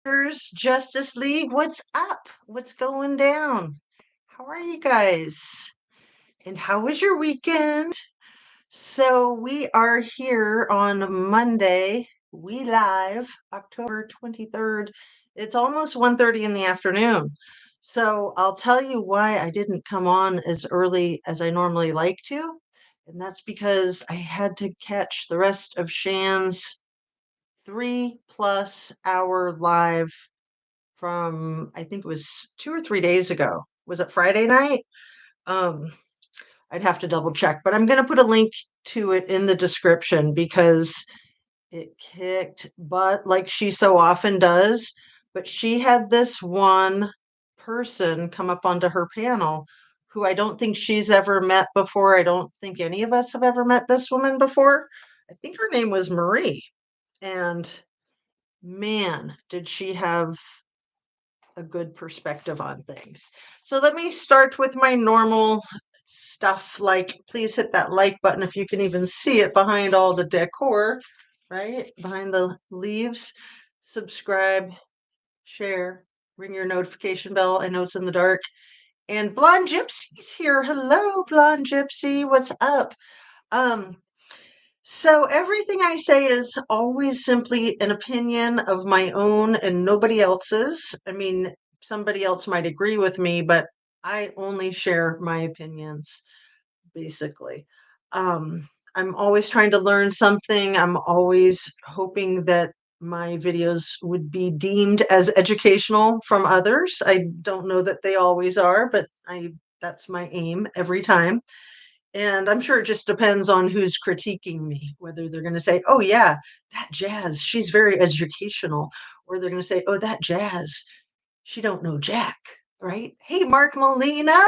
There's Justice League. What's up? What's going down? How are you guys? And how was your weekend? So we are here on Monday. We live October 23rd. It's almost 1:30 in the afternoon. So I'll tell you why I didn't come on as early as I normally like to. And that's because I had to catch the rest of Shan's 3+ hour live from I think it was 2 or 3 days ago. Was it Friday night? Um, I'd have to double check, but I'm going to put a link to it in the description because it kicked butt like she so often does. But she had this one person come up onto her panel who I don't think she's ever met before. I don't think any of us have ever met this woman before. I think her name was Marie. And man, did she have a good perspective on things. So let me start with my normal stuff, like please hit that like button if you can even see it behind all the decor, right? Behind the leaves. Subscribe, share, ring your notification bell. I know it's in the dark. And Blonde Gypsy's here. Hello, Blonde Gypsy. What's up? Um, so everything I say is always simply an opinion of my own and nobody else's. I mean, somebody else might agree with me, but I only share my opinions, basically. I'm always trying to learn something. I'm always hoping that my videos would be deemed as educational from others. I don't know that they always are, but I that's my aim every time. And I'm sure it just depends on who's critiquing me, whether they're going to say, oh, yeah, that Jazz, she's very educational. Or they're going to say, oh, that Jazz, she don't know Jack, right? Hey, Mark Molina,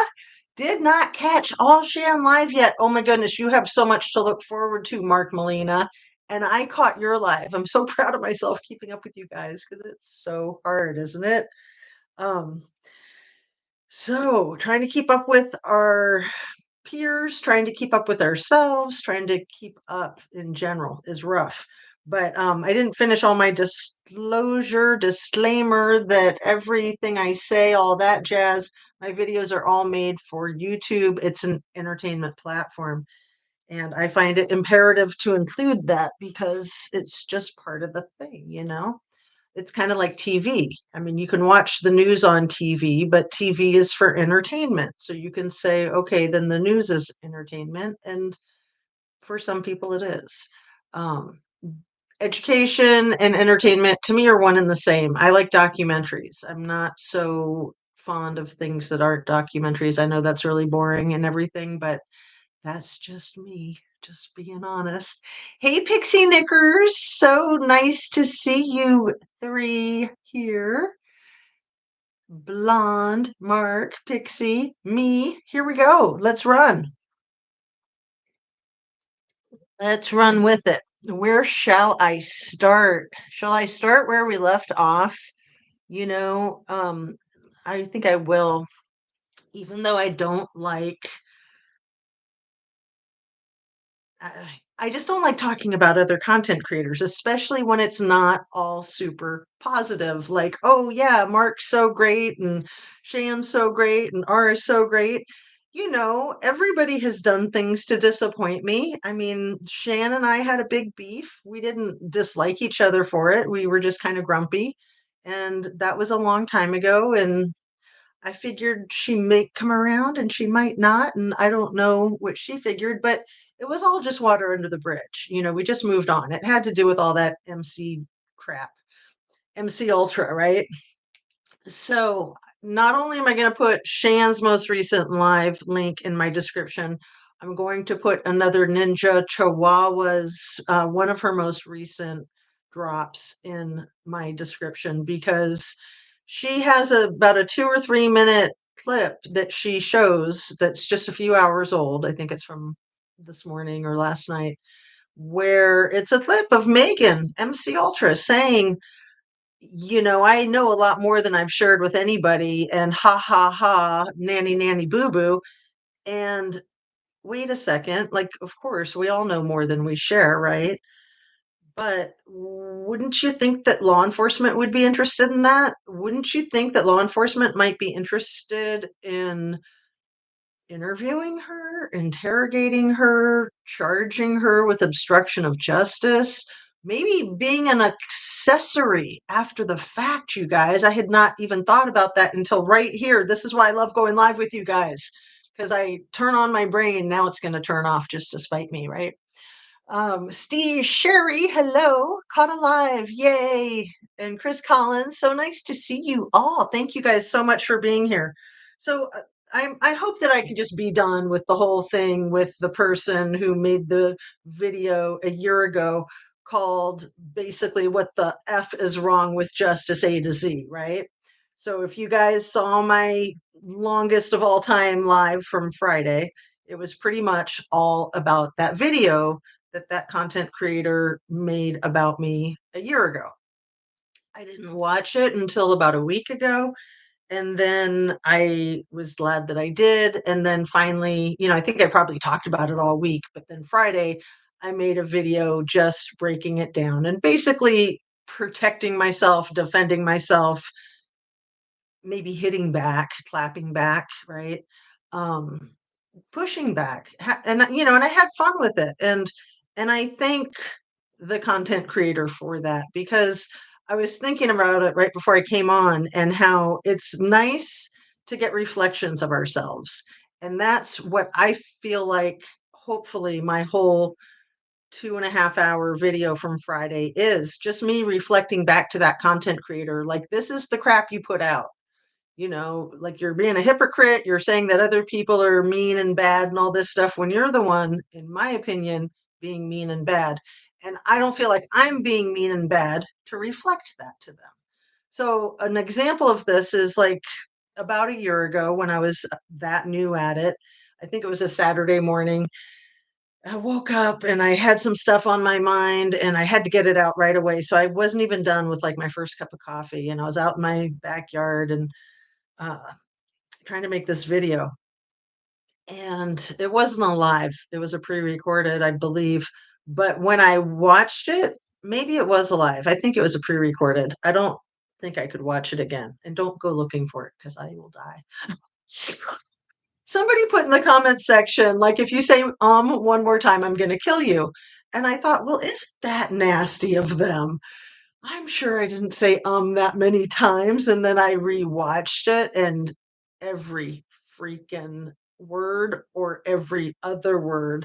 did not catch all Shan live yet. Oh my goodness, you have so much to look forward to, Mark Molina. And I caught your live. I'm so proud of myself keeping up with you guys because it's so hard, isn't it? Um, so trying to keep up with our peers, trying to keep up with ourselves, trying to keep up in general is rough. But I didn't finish all my disclaimer that everything I say, all that jazz, my videos are all made for YouTube. It's an entertainment platform. And I find it imperative to include that because it's just part of the thing, you know? It's kind of like TV. I mean, you can watch the news on TV, but TV is for entertainment. So you can say, okay, then the news is entertainment. And for some people, it is. Um, Education and entertainment to me are one and the same. I like documentaries. I'm not so fond of things that aren't documentaries. I know that's really boring and everything, but that's just me, just being honest. Hey, Pixie Knickers, so nice to see you three here. Blonde, Mark, Pixie, me. Here we go. Let's run. Let's run with it. Where shall I start? Shall I start where we left off? You know, I think I will, even though I don't like I just don't like talking about other content creators, especially when it's not all super positive. Like, oh yeah, Mark's so great and Shan's so great and R's so great. You know, everybody has done things to disappoint me. I mean, Shan and I had a big beef. We didn't dislike each other for it. We were just kind of grumpy. And that was a long time ago. And I figured she might come around and she might not, and I don't know what she figured, but it was all just water under the bridge. You know, we just moved on. It had to do with all that MC crap, MC Ultra, right? So not only am I going to put Shan's most recent live link in my description, I'm going to put another Ninja Chihuahua's, one of her most recent drops in my description because she has about a 2 or 3 minute clip that she shows that's just a few hours old. I think it's from this morning or last night, where it's a clip of Megan, MC Ultra, saying, you know, I know a lot more than I've shared with anybody, and ha ha ha, nanny nanny boo boo. And wait a second, like, of course, we all know more than we share, right? But wouldn't you think that law enforcement would be interested in that? Wouldn't you think that law enforcement might be interested in interviewing her, interrogating her, charging her with obstruction of justice, maybe being an accessory after the fact, you guys? I had not even thought about that until right here. This is why I love going live with you guys, because I turn on my brain. Now it's going to turn off just to spite me, right? Steve Sherry, hello, caught alive, yay. And Chris Collins, so nice to see you all. Thank you guys so much for being here. So I hope that I can just be done with the whole thing with the person who made the video a year ago called basically what the F is wrong with Justice A to Z, right? So if you guys saw my longest of all time live from Friday, it was pretty much all about that video that content creator made about me a year ago. I didn't watch it until about a week ago. And then I was glad that I did. And then finally, I think I probably talked about it all week, but then Friday, I made a video just breaking it down and basically protecting myself, defending myself, maybe hitting back, clapping back, right? Um, Pushing back, and I had fun with it, and I thank the content creator for that, because I was thinking about it right before I came on, and how it's nice to get reflections of ourselves, and that's what I feel like. Hopefully, my whole 2.5 hour video from Friday is just me reflecting back to that content creator, like, this is the crap you put out. Like, you're being a hypocrite, you're saying that other people are mean and bad and all this stuff when you're the one, in my opinion, being mean and bad. And I don't feel like I'm being mean and bad to reflect that to them. So, an example of this is like about a year ago when I was that new at it. I think it was a Saturday morning. I woke up and I had some stuff on my mind and I had to get it out right away. So I wasn't even done with like my first cup of coffee, and I was out in my backyard and uh, trying to make this video. And it wasn't a live, it was a pre-recorded, I believe. But when I watched it, maybe it was a live. I think it was a pre-recorded. I don't think I could watch it again. And don't go looking for it because I will die. Somebody put in the comment section, like, if you say one more time, I'm gonna kill you. And I thought, well, isn't that nasty of them? I'm sure I didn't say that many times, and then I rewatched it, and every freaking word or every other word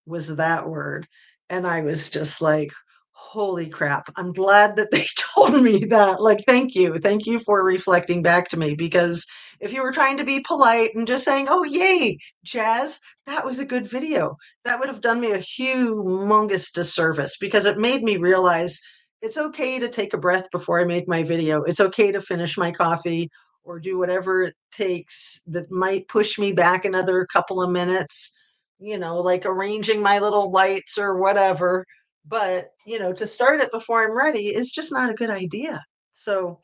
was that word. And I was just like, holy crap. I'm glad that they told me that. Like, thank you. Thank you for reflecting back to me. Because if you were trying to be polite and just saying, oh, yay, Jazz, that was a good video, that would have done me a humongous disservice, because it made me realize it's okay to take a breath before I make my video. It's okay to finish my coffee or do whatever it takes that might push me back another couple of minutes, like arranging my little lights or whatever. But, to start it before I'm ready is just not a good idea. So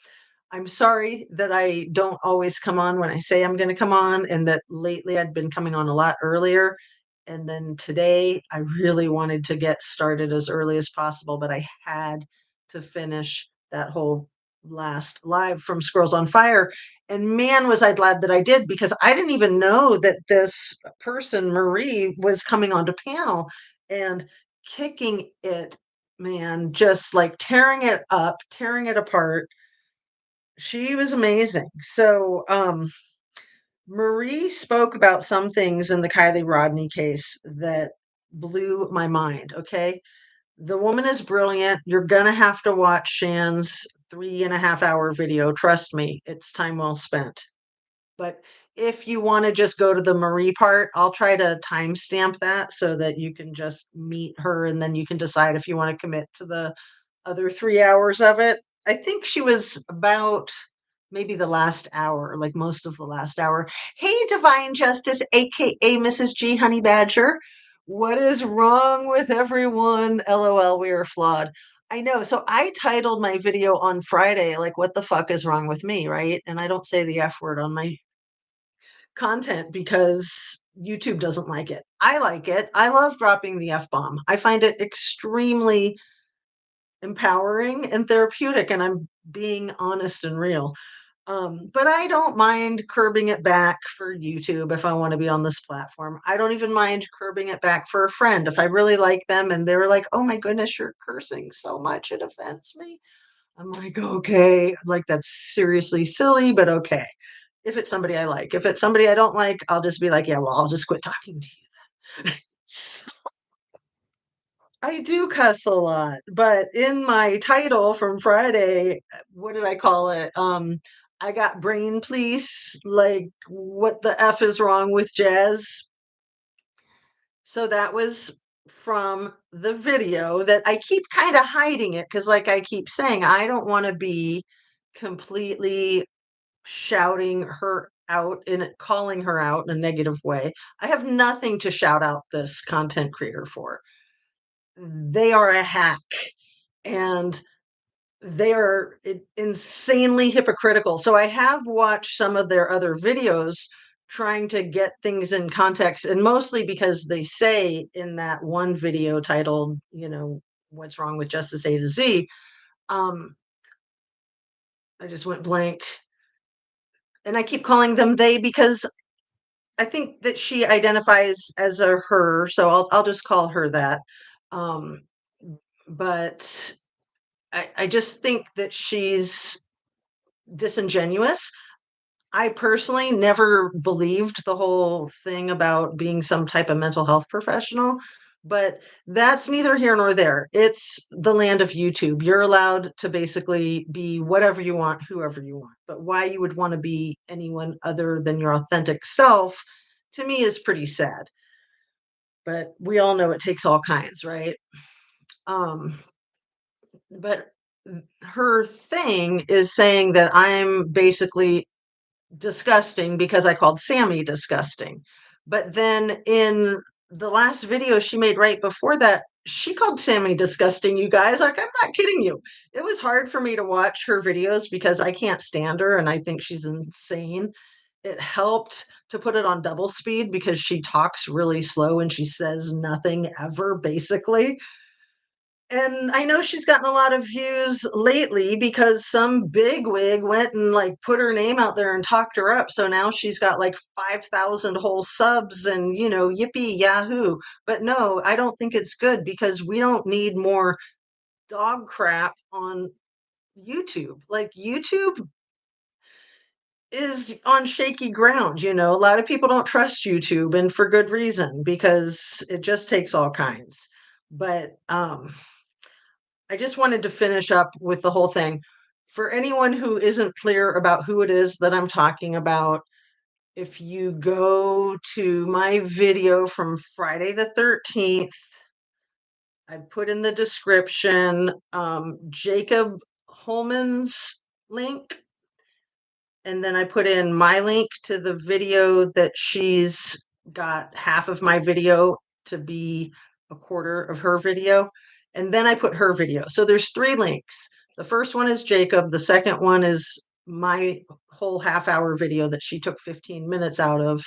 I'm sorry that I don't always come on when I say I'm going to come on, and that lately I'd been coming on a lot earlier. And then today I really wanted to get started as early as possible, but I had to finish that whole last live from Squirrels on Fire. And man, was I glad that I did, because I didn't even know that this person, Marie, was coming onto panel and kicking it, man, just like tearing it up, tearing it apart. She was amazing. So, Marie spoke about some things in the Kylie Rodney case that blew my mind. Okay. The woman is brilliant. You're going to have to watch Shan's 3.5 hour video. Trust me, it's time well spent. But if you want to just go to the Marie part, I'll try to timestamp that so that you can just meet her, and then you can decide if you want to commit to the other 3 hours of it. I think she was about maybe the last hour, like most of the last hour. Hey, Divine Justice, aka Mrs. G Honey Badger. What is wrong with everyone? LOL, we are flawed. I know. So I titled my video on Friday, like, what the fuck is wrong with me, right? And I don't say the F word on my content because YouTube doesn't like it. I like it. I love dropping the F bomb. I find it extremely empowering and therapeutic, and I'm being honest and real. But I don't mind curbing it back for YouTube if I want to be on this platform. I don't even mind curbing it back for a friend if I really like them and they're like, "Oh my goodness, you're cursing so much, it offends me." I'm like, "Okay, like that's seriously silly, but okay." If it's somebody I like. If it's somebody I don't like, I'll just be like, "Yeah, well, I'll just quit talking to you then." I do cuss a lot, but in my title from Friday, what did I call it? I got brain please, like what the F is wrong with jazz? So that was from the video that I keep kind of hiding it because, like I keep saying, I don't want to be completely shouting her out and calling her out in a negative way. I have nothing to shout out this content creator for. They are a hack and they are insanely hypocritical. So I have watched some of their other videos trying to get things in context, and mostly because they say in that one video titled, what's wrong with Justice A to Z. Um, I just went blank, and I keep calling them they because I think that she identifies as a her, so I'll just call her that. Um, but I just think that she's disingenuous. I personally never believed the whole thing about being some type of mental health professional, but that's neither here nor there. It's the land of YouTube. You're allowed to basically be whatever you want, whoever you want. But why you would want to be anyone other than your authentic self, to me, is pretty sad. But we all know it takes all kinds, right? Um, but her thing is saying that I'm basically disgusting because I called Sammy disgusting. But then in the last video she made right before that, she called Sammy disgusting, you guys. Like, I'm not kidding you. It was hard for me to watch her videos because I can't stand her and I think she's insane. It helped to put it on double speed because she talks really slow and she says nothing ever, basically. And I know she's gotten a lot of views lately because some bigwig went and like put her name out there and talked her up. So now she's got like 5,000 whole subs and, yippee yahoo. But no, I don't think it's good because we don't need more dog crap on YouTube. Like, YouTube is on shaky ground. A lot of people don't trust YouTube, and for good reason because it just takes all kinds. But I just wanted to finish up with the whole thing. For anyone who isn't clear about who it is that I'm talking about, if you go to my video from Friday the 13th, I put in the description Jacob Holman's link, and then I put in my link to the video that she's got half of my video to be a quarter of her video. And then I put her video. So there's three links. The first one is Jacob. The second one is my whole half-hour video that she took 15 minutes out of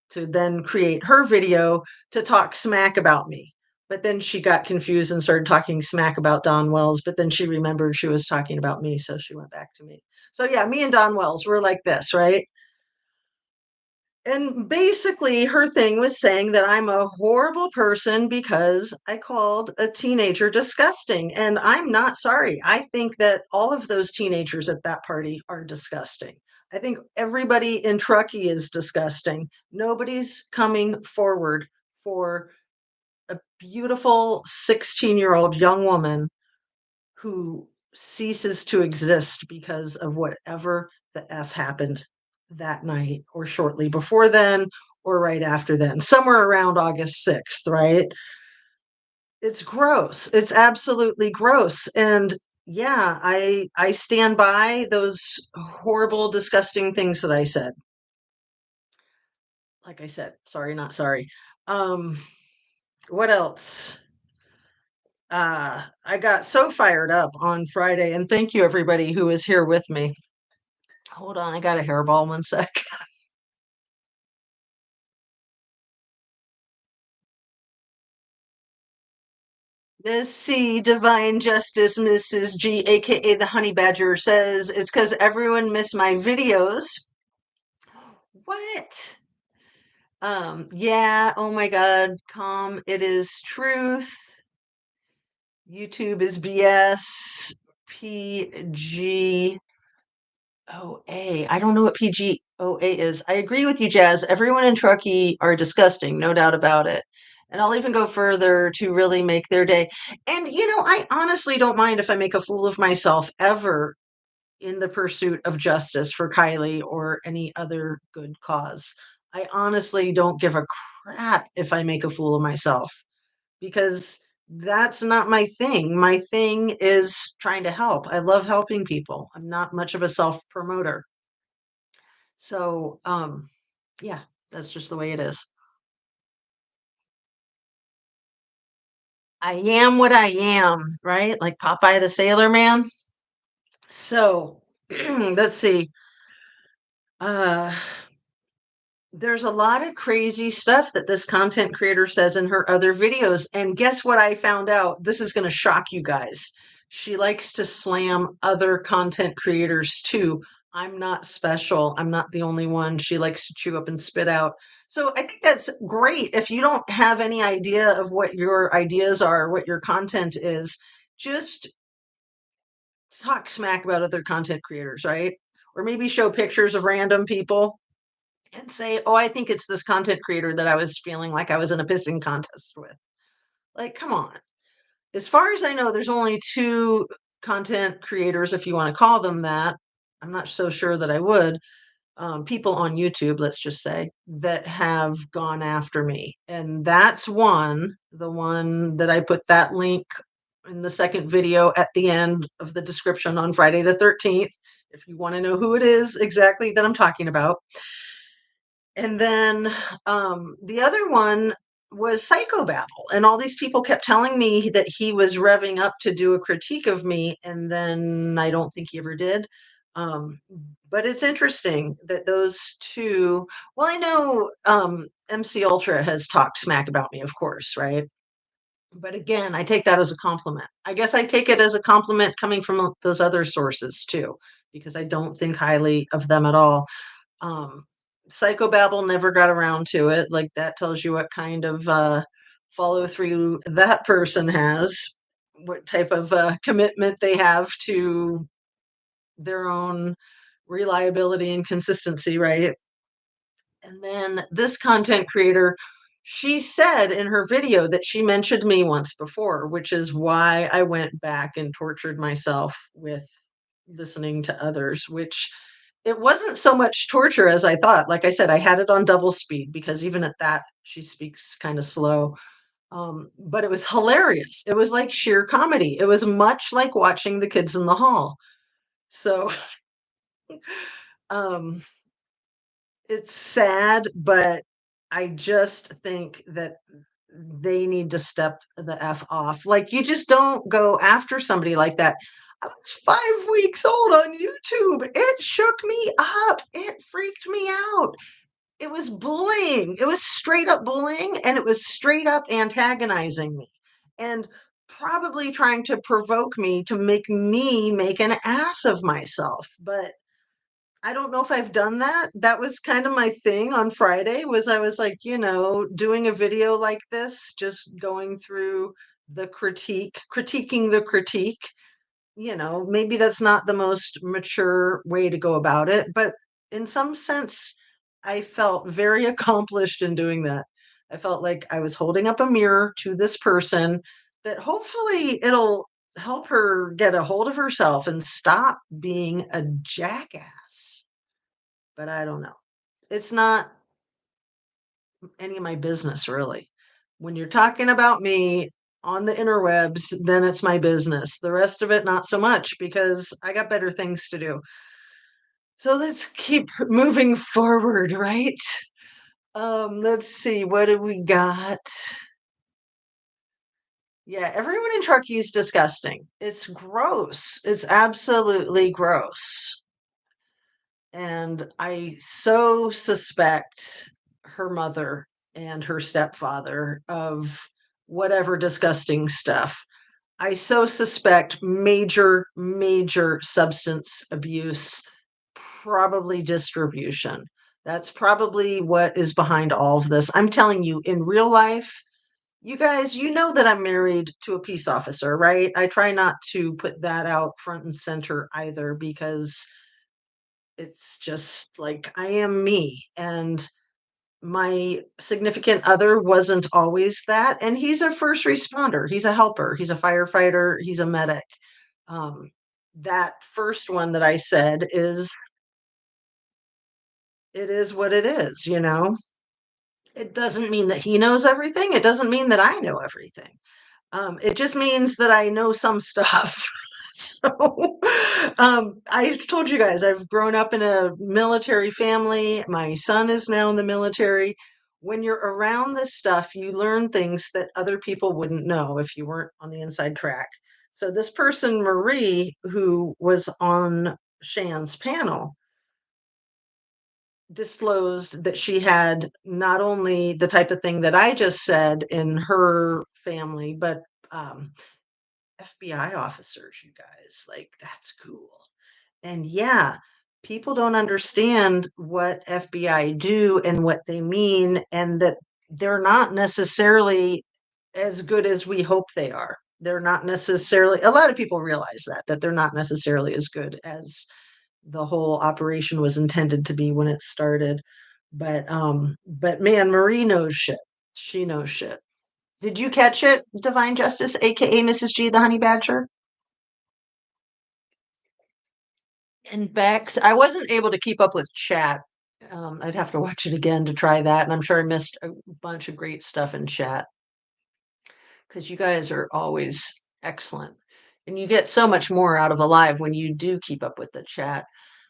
to then create her video to talk smack about me. But then she got confused and started talking smack about Don Wells. But then she remembered she was talking about me. So she went back to me. So yeah, me and Don Wells were like this, right? And basically, her thing was saying that I'm a horrible person because I called a teenager disgusting. And I'm not sorry. I think that all of those teenagers at that party are disgusting. I think everybody in Truckee is disgusting. Nobody's coming forward for a beautiful 16-year-old young woman who ceases to exist because of whatever the F happened that night or shortly before then or right after then, somewhere around August 6th, right? It's gross. It's absolutely gross. And yeah, I stand by those horrible, disgusting things that I said. Like I said, sorry, not sorry. Um, what else? I got so fired up on Friday, and thank you everybody who was here with me. Hold on, I got a hairball, 1 sec. Let's see, Divine Justice Mrs. G, aka the Honey Badger, says it's because everyone missed my videos. What? Yeah, oh my God, calm. It is truth. YouTube is BS. PGOA. I don't know what PGOA is. I agree with you, Jazz. Everyone in Truckee are disgusting, no doubt about it. And I'll even go further to really make their day. And, I honestly don't mind if I make a fool of myself ever in the pursuit of justice for Kylie or any other good cause. I honestly don't give a crap if I make a fool of myself because that's not my thing. My thing is trying to help. I love helping people. I'm not much of a self promoter. So, yeah, that's just the way it is. I am what I am, right? Like Popeye the Sailor Man. So, let's see. Uh, there's a lot of crazy stuff that this content creator says in her other videos. And guess what I found out? This is going to shock you guys. She likes to slam other content creators too. I'm not special. I'm not the only one. She likes to chew up and spit out. So I think that's great. If you don't have any idea of what your ideas are, what your content is, just talk smack about other content creators, right? Or maybe show pictures of random people and say, "Oh, I think it's this content creator that I was feeling like I was in a pissing contest with." Like, come on. As far as I know, there's only two content creators, if you want to call them that. I'm not so sure that I would. People on YouTube, let's just say, that have gone after me. And that's one, the one that I put that link in the second video at the end of the description on Friday the 13th, if you want to know who it is exactly that I'm talking about. And then the other one was Psychobabble. And all these people kept telling me that he was revving up to do a critique of me. And then I don't think he ever did. Um, but it's interesting that those two, well, I know MC Ultra has talked smack about me, of course, right? But again, I take that as a compliment. I guess I take it as a compliment coming from those other sources too, because I don't think highly of them at all. um, Psychobabble never got around to it. Like that tells you what kind of follow through that person has, what type of commitment they have to their own reliability and consistency, right? And then this content creator, she said in her video that she mentioned me once before, which is why I went back and tortured myself with listening to others, which it wasn't so much torture as I thought. Like I said, I had it on double speed because even at that, she speaks kind of slow. But it was hilarious. It was like sheer comedy. It was much like watching the kids in the hall. So um, it's sad, but I just think that they need to step the F off. Like, you just don't go after somebody like that. I was 5 weeks old on YouTube. It shook me up. It freaked me out. It was bullying. It was straight up bullying and it was straight up antagonizing me and probably trying to provoke me to make me make an ass of myself. But I don't know if I've done that. That was kind of my thing on Friday was I was like, doing a video like this, just going through the critiquing the critique. Maybe that's not the most mature way to go about it, but in some sense, I felt very accomplished in doing that. I felt like I was holding up a mirror to this person that hopefully it'll help her get a hold of herself and stop being a jackass. But I don't know. It's not any of my business, really. When you're talking about me on the interwebs, then it's my business. The rest of it, not so much, because I got better things to do. So let's keep moving forward, right? Let's see, what do we got? Yeah, everyone in Truckee is disgusting. It's gross. It's absolutely gross. And I so suspect her mother and her stepfather of whatever disgusting stuff. I so suspect major, major substance abuse, probably distribution. That's probably what is behind all of this. I'm telling you, in real life, you guys, you know that I'm married to a peace officer, right? I try not to put that out front and center either because it's just like I am me. And my significant other wasn't always that. And he's a first responder, he's a helper, he's a firefighter, he's a medic. Um, that first one that I said is, it is what it is, you know? It doesn't mean that he knows everything. It doesn't mean that I know everything. It just means that I know some stuff. So, I told you guys I've grown up in a military family. My son is now in the military. When you're around this stuff, you learn things that other people wouldn't know if you weren't on the inside track. So, this person, Marie, who was on Shan's panel, disclosed that she had not only the type of thing that I just said in her family, but um, FBI officers, you guys. Like, that's cool. And yeah, people don't understand what FBI do and what they mean, and that they're not necessarily as good as we hope they are. They're not necessarily, a lot of people realize that they're not necessarily as good as the whole operation was intended to be when it started. But man, Marie knows shit. She knows shit. Did you catch it, Divine Justice, aka Mrs. G, the Honey Badger? And Bex, I wasn't able to keep up with chat. I'd have to watch it again to try that, and I'm sure I missed a bunch of great stuff in chat because you guys are always excellent, and you get so much more out of a live when you do keep up with the chat.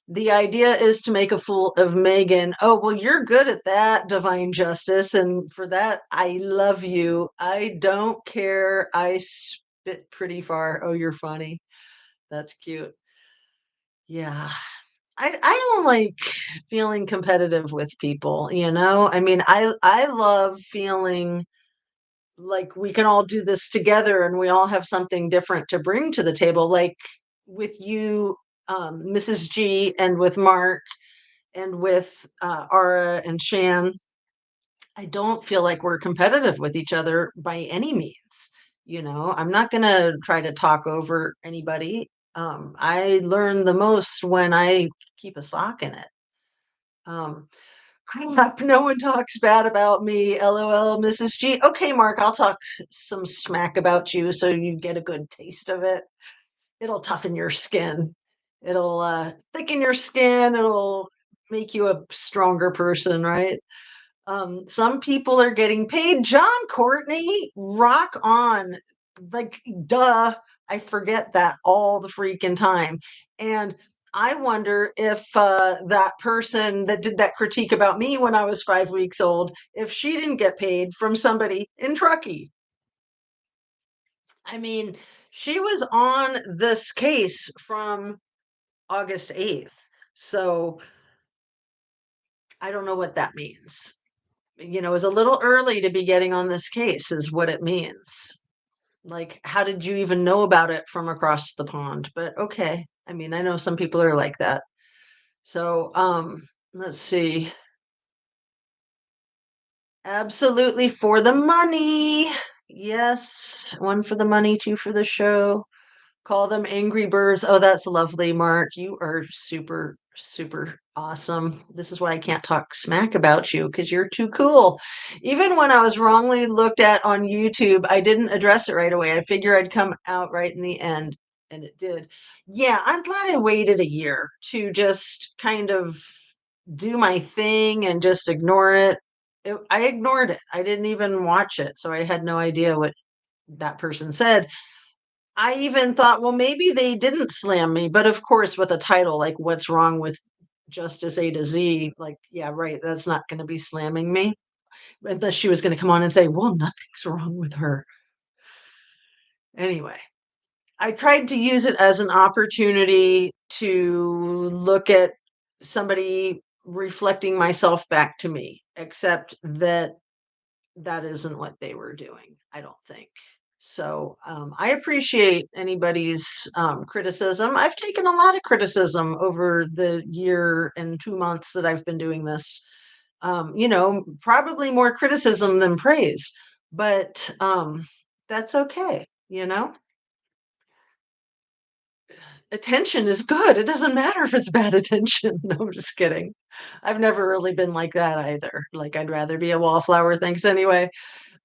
The idea is to make a fool of Megan. Oh, well, you're good at that, Divine Justice. And for that, I love you. I don't care. I spit pretty far. Oh, you're funny. That's cute. Yeah. I don't like feeling competitive with people, you know? I mean, I love feeling like we can all do this together and we all have something different to bring to the table. Like with you, Mrs. G, and with Mark, and with Ara and Shan, I don't feel like we're competitive with each other by any means. You know, I'm not going to try to talk over anybody. I learn the most when I keep a sock in it. Um, Crap, no one talks bad about me. LOL, Mrs. G. Okay, Mark, I'll talk some smack about you so you get a good taste of it. It'll toughen your skin. It'll thicken your skin. It'll make you a stronger person, right? Some people are getting paid. John Courtney, rock on. Like, duh. I forget that all the freaking time. And I wonder if that person that did that critique about me when I was 5 weeks old, if she didn't get paid from somebody in Truckee. I mean, she was on this case from August 8th. So I don't know what that means. You know, it's a little early to be getting on this case, is what it means. Like, how did you even know about it from across the pond? But okay. I mean, I know some people are like that. So, let's see. Absolutely for the money. Yes, one for the money, two for the show. Call them Angry Birds. Oh, that's lovely, Mark. You are super, super awesome. This is why I can't talk smack about you because you're too cool. Even when I was wrongly looked at on YouTube, I didn't address it right away. I figure I'd come out right in the end, and it did. Yeah, I'm glad I waited a year to just kind of do my thing and just ignore it. I ignored it. I didn't even watch it, so I had no idea what that person said. I even thought, well, maybe they didn't slam me, but of course, with a title like "What's Wrong with Justice A to Z?" Like, yeah, right, that's not going to be slamming me. Unless she was going to come on and say, "Well, nothing's wrong with her." Anyway, I tried to use it as an opportunity to look at somebody reflecting myself back to me, except that that isn't what they were doing, I don't think. So I appreciate anybody's criticism. I've taken a lot of criticism over the year and 2 months that I've been doing this. Probably more criticism than praise, but that's okay. Attention is good. It doesn't matter if it's bad attention. No, I'm just kidding. I've never really been like that either. Like, I'd rather be a wallflower. Thanks anyway.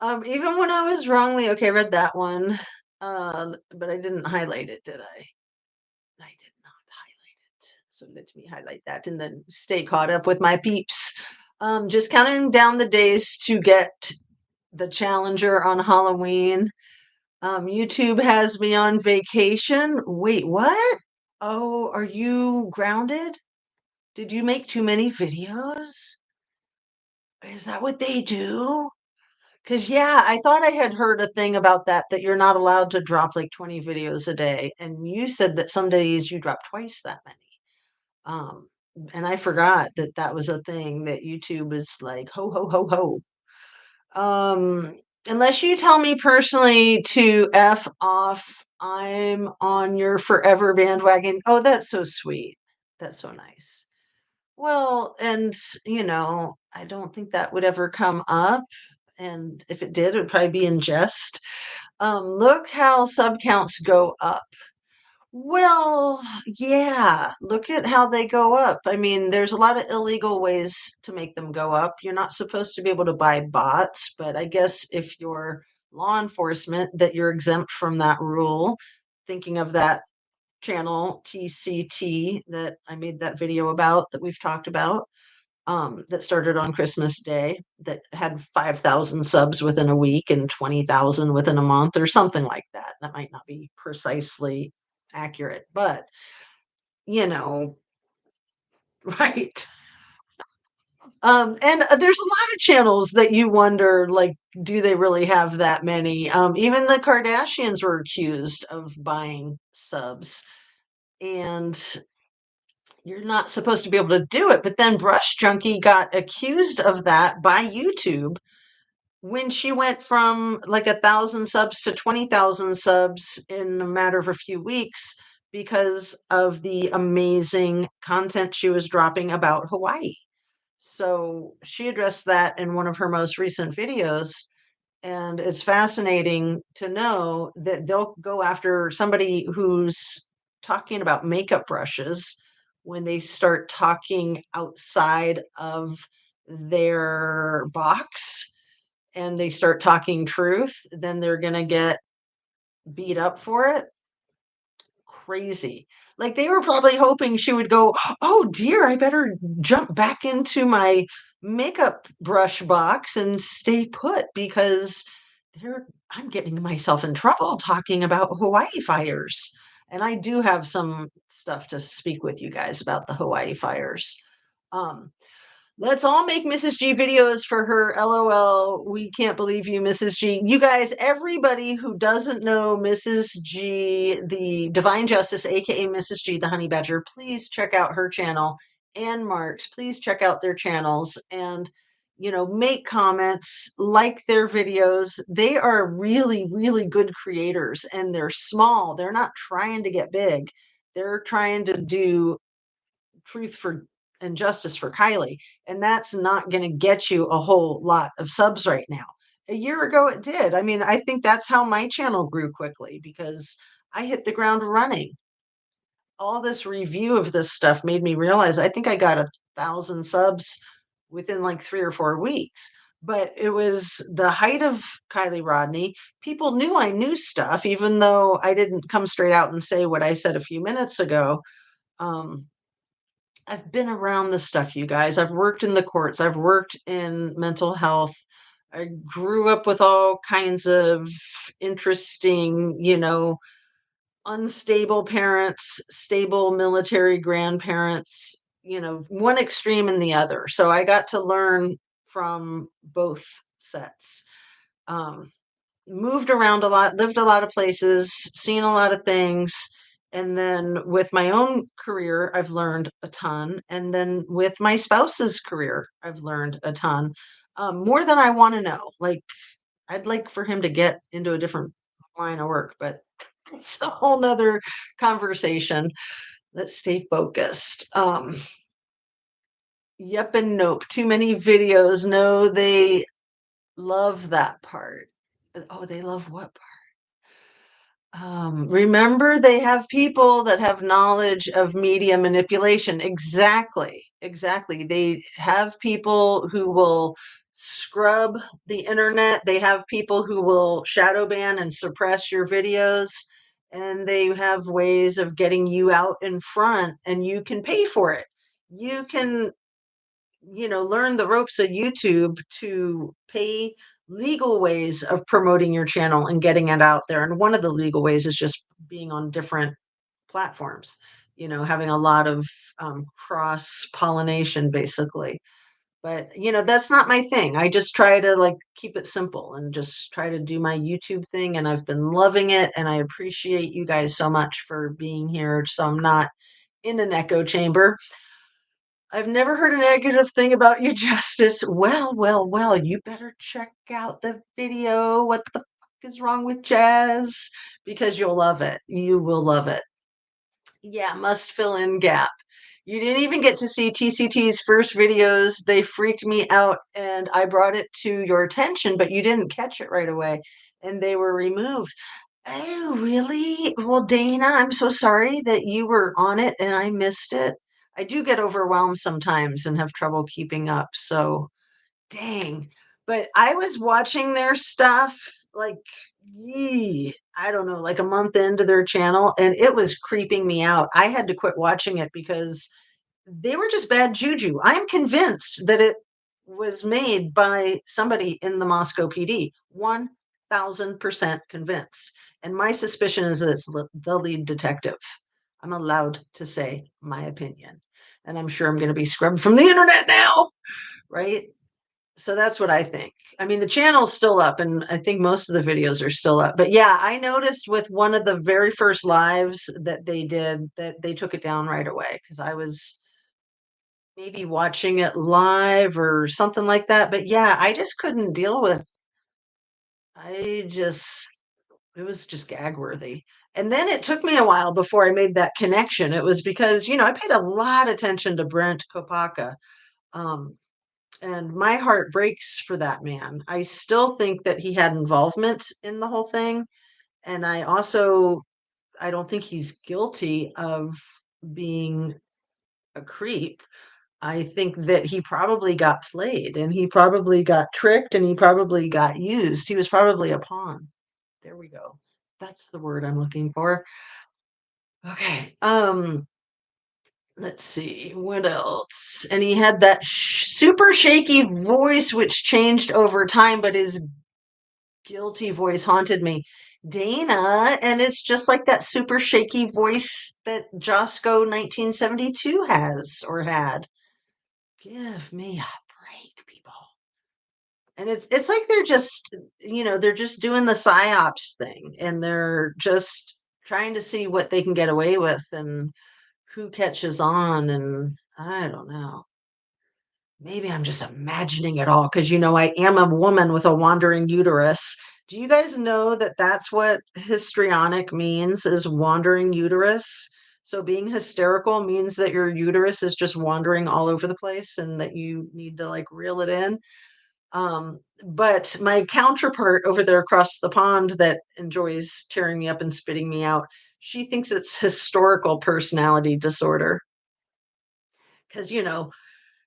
Even when I was wrongly okay, I read that one, but I didn't highlight it, did I? I did not highlight it. So let me highlight that and then stay caught up with my peeps. Just counting down the days to get the Challenger on Halloween. YouTube has me on vacation. Wait, what? Oh, are you grounded? Did you make too many videos? Is that what they do? Because, yeah, I thought I had heard a thing about that you're not allowed to drop like 20 videos a day. And you said that some days you drop twice that many. Um, and I forgot that that was a thing that YouTube is like, ho, ho, ho, ho. Um, Unless you tell me personally to F off, I'm on your forever bandwagon. Oh, that's so sweet. That's so nice. Well, and I don't think that would ever come up. And if it did, it would probably be in jest. Look how sub counts go up. Well, yeah, look at how they go up. I mean, there's a lot of illegal ways to make them go up. You're not supposed to be able to buy bots, but I guess if you're law enforcement, that you're exempt from that rule. Thinking of that channel TCT that I made that video about that we've talked about, that started on Christmas Day, that had 5,000 subs within a week and 20,000 within a month or something like that. That might not be precisely accurate, but you know, right. And there's a lot of channels that you wonder, like, do they really have that many? Even the Kardashians were accused of buying subs, and you're not supposed to be able to do it. But then Brush Junkie got accused of that by YouTube when she went from like 1,000 subs to 20,000 subs in a matter of a few weeks because of the amazing content she was dropping about Hawaii. So she addressed that in one of her most recent videos. And it's fascinating to know that they'll go after somebody who's talking about makeup brushes when they start talking outside of their box and they start talking truth, then they're going to get beat up for it. Crazy. Like, they were probably hoping she would go, "Oh dear, I better jump back into my makeup brush box and stay put because I'm getting myself in trouble talking about Hawaii fires." And I do have some stuff to speak with you guys about the Hawaii fires. Um, Let's all make Mrs. G videos for her. LOL. We can't believe you, Mrs. G. You guys, everybody who doesn't know Mrs. G, the Divine Justice, aka Mrs. G, the Honey Badger, please check out her channel. And Mark's, please check out their channels and make comments, like their videos. They are really, really good creators and they're small. They're not trying to get big. They're trying to do truth for and justice for Kylie. And that's not going to get you a whole lot of subs right now. A year ago, it did. I mean, I think that's how my channel grew quickly because I hit the ground running. All this review of this stuff made me realize I think I got 1,000 subs within like 3 or 4 weeks. But it was the height of Kylie Rodney. People knew I knew stuff, even though I didn't come straight out and say what I said a few minutes ago. Um, I've been around this stuff, you guys. I've worked in the courts. I've worked in mental health. I grew up with all kinds of interesting, unstable parents, stable military grandparents, one extreme and the other. So I got to learn from both sets. Um, Moved around a lot, lived a lot of places, seen a lot of things. And then with my own career, I've learned a ton. And then with my spouse's career, I've learned a ton, more than I want to know. Like, I'd like for him to get into a different line of work, but it's a whole nother conversation. Let's stay focused. Yep and nope. Too many videos. No, they love that part. Oh, they love what remember, they have people that have knowledge of media manipulation. Exactly. Exactly. They have people who will scrub the internet. They have people who will shadow ban and suppress your videos. And they have ways of getting you out in front, and you can pay for it. You can, learn the ropes of YouTube to pay legal ways of promoting your channel and getting it out there. And one of the legal ways is just being on different platforms, having a lot of cross pollination basically. But, that's not my thing. I just try to like keep it simple and just try to do my YouTube thing. And I've been loving it. And I appreciate you guys so much for being here. So I'm not in an echo chamber. I've never heard a negative thing about you, Justice. Well, well, well, you better check out the video. What the fuck is wrong with Jazz? Because you'll love it. You will love it. Yeah, must fill in gap. You didn't even get to see TCT's first videos. They freaked me out, and I brought it to your attention, but you didn't catch it right away, and they were removed. Oh, really? Well, Dana, I'm so sorry that you were on it and I missed it. I do get overwhelmed sometimes and have trouble keeping up. So, dang. But I was watching their stuff like, I don't know, like a month into their channel, and it was creeping me out. I had to quit watching it because they were just bad juju. I'm convinced that it was made by somebody in the Moscow PD. 1000% convinced. And my suspicion is that it's the lead detective. I'm allowed to say my opinion. And I'm sure I'm going to be scrubbed from the internet now, right? So that's what I think. I mean, the channel's still up, and I think most of the videos are still up. But yeah, I noticed with one of the very first lives that they did that they took it down right away because I was maybe watching it live or something like that. But yeah, I just couldn't deal with I just it was just gag worthy. And then it took me a while before I made that connection. It was because, I paid a lot of attention to Brent Kopaka. Um, and my heart breaks for that man. I still think that he had involvement in the whole thing. And I don't think he's guilty of being a creep. I think that he probably got played and he probably got tricked and he probably got used. He was probably a pawn. There we go. That's the word I'm looking for. Okay. Let's see what else. And he had that super shaky voice which changed over time, but his guilty voice haunted me. Dana, and it's just like that super shaky voice that Josco 1972 has or had. Give me a break, people. And it's like they're just, they're just doing the psyops thing and they're just trying to see what they can get away with and who catches on, and I don't know. Maybe I'm just imagining it all because I am a woman with a wandering uterus. Do you guys know that that's what histrionic means, is wandering uterus? So being hysterical means that your uterus is just wandering all over the place and that you need to like reel it in. But my counterpart over there across the pond that enjoys tearing me up and spitting me out, she thinks it's historical personality disorder. Because,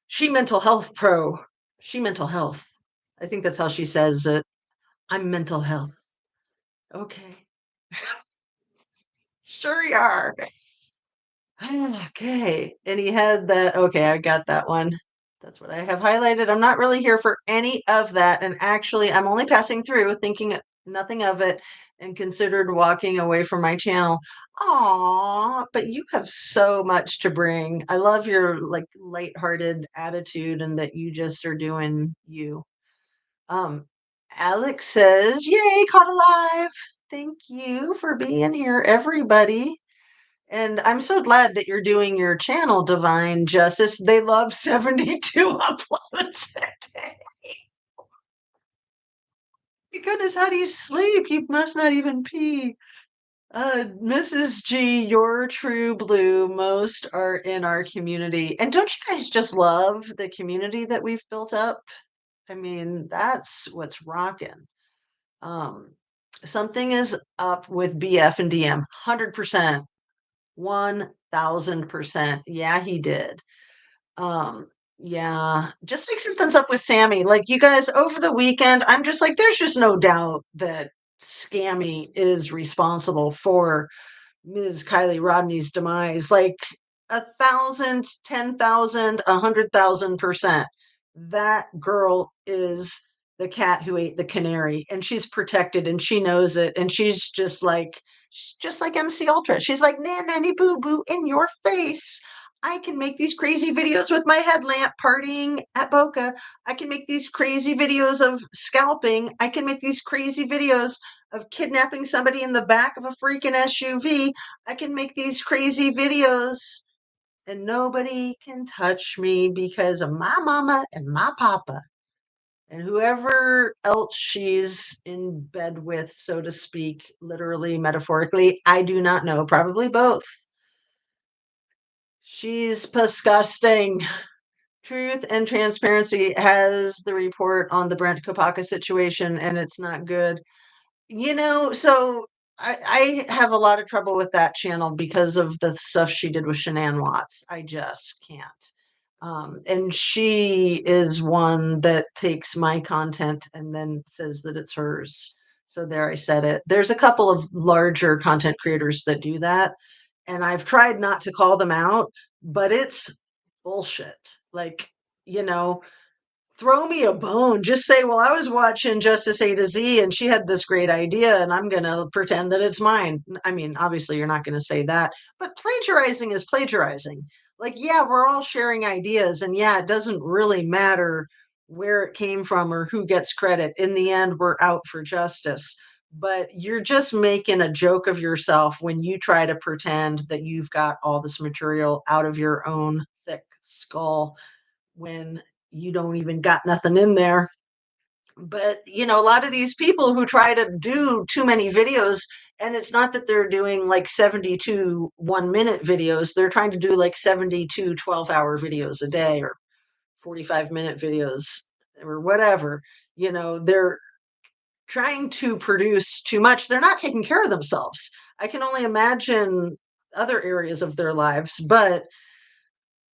she mental health pro. She mental health. I think that's how she says it. I'm mental health. Okay. Sure you are. Okay. And he had that. Okay, I got that one. That's what I have highlighted. I'm not really here for any of that. And actually, I'm only passing through thinking nothing of it and considered walking away from my channel. Aw, but you have so much to bring. I love your like lighthearted attitude and that you just are doing you. Um, Alex says, Yay, caught alive. Thank you for being here, everybody. And I'm so glad that you're doing your channel, Divine Justice. They love 72 uploads a day. My goodness, how do you sleep? You must not even pee. Mrs. G, you're true blue. Most are in our community. And don't you guys just love the community that we've built up? I mean, that's what's rocking. Um, Something is up with BF and DM. 100%. 1000%. Yeah, he did. Um, yeah, just like something's up with Sammy. Like you guys over the weekend, I'm just like, there's just no doubt that Scammy is responsible for Ms. Kylie Rodney's demise, like 1,000, 10,000, 100,000%. That girl is the cat who ate the canary, and she's protected, and she knows it, and she's just like MC Ultra. She's like nanny boo boo in your face. I can make these crazy videos with my headlamp partying at Boca. I can make these crazy videos of scalping. I can make these crazy videos of kidnapping somebody in the back of a freaking SUV. I can make these crazy videos and nobody can touch me because of my mama and my papa and whoever else she's in bed with, so to speak, literally, metaphorically. I do not know. Probably both. She's disgusting. Truth and Transparency has the report on the Brent Kopaka situation, and it's not good. So I have a lot of trouble with that channel because of the stuff she did with Shanann Watts. I just can't. And she is one that takes my content and then says that it's hers. So there, I said it. There's a couple of larger content creators that do that, and I've tried not to call them out, but it's bullshit. Like, you know, throw me a bone. Just say, well, I was watching Justice A to Z and she had this great idea and I'm going to pretend that it's mine. I mean, obviously, you're not going to say that, but plagiarizing is plagiarizing. Like, yeah, we're all sharing ideas. And yeah, it doesn't really matter where it came from or who gets credit. In the end, we're out for justice. But you're just making a joke of yourself when you try to pretend that you've got all this material out of your own thick skull when you don't even got nothing in there. But, a lot of these people who try to do too many videos, and it's not that they're doing like 72 1 minute videos, they're trying to do like 72 12-hour videos a day or 45-minute videos or whatever. They're trying to produce too much. They're not taking care of themselves. I can only imagine other areas of their lives, but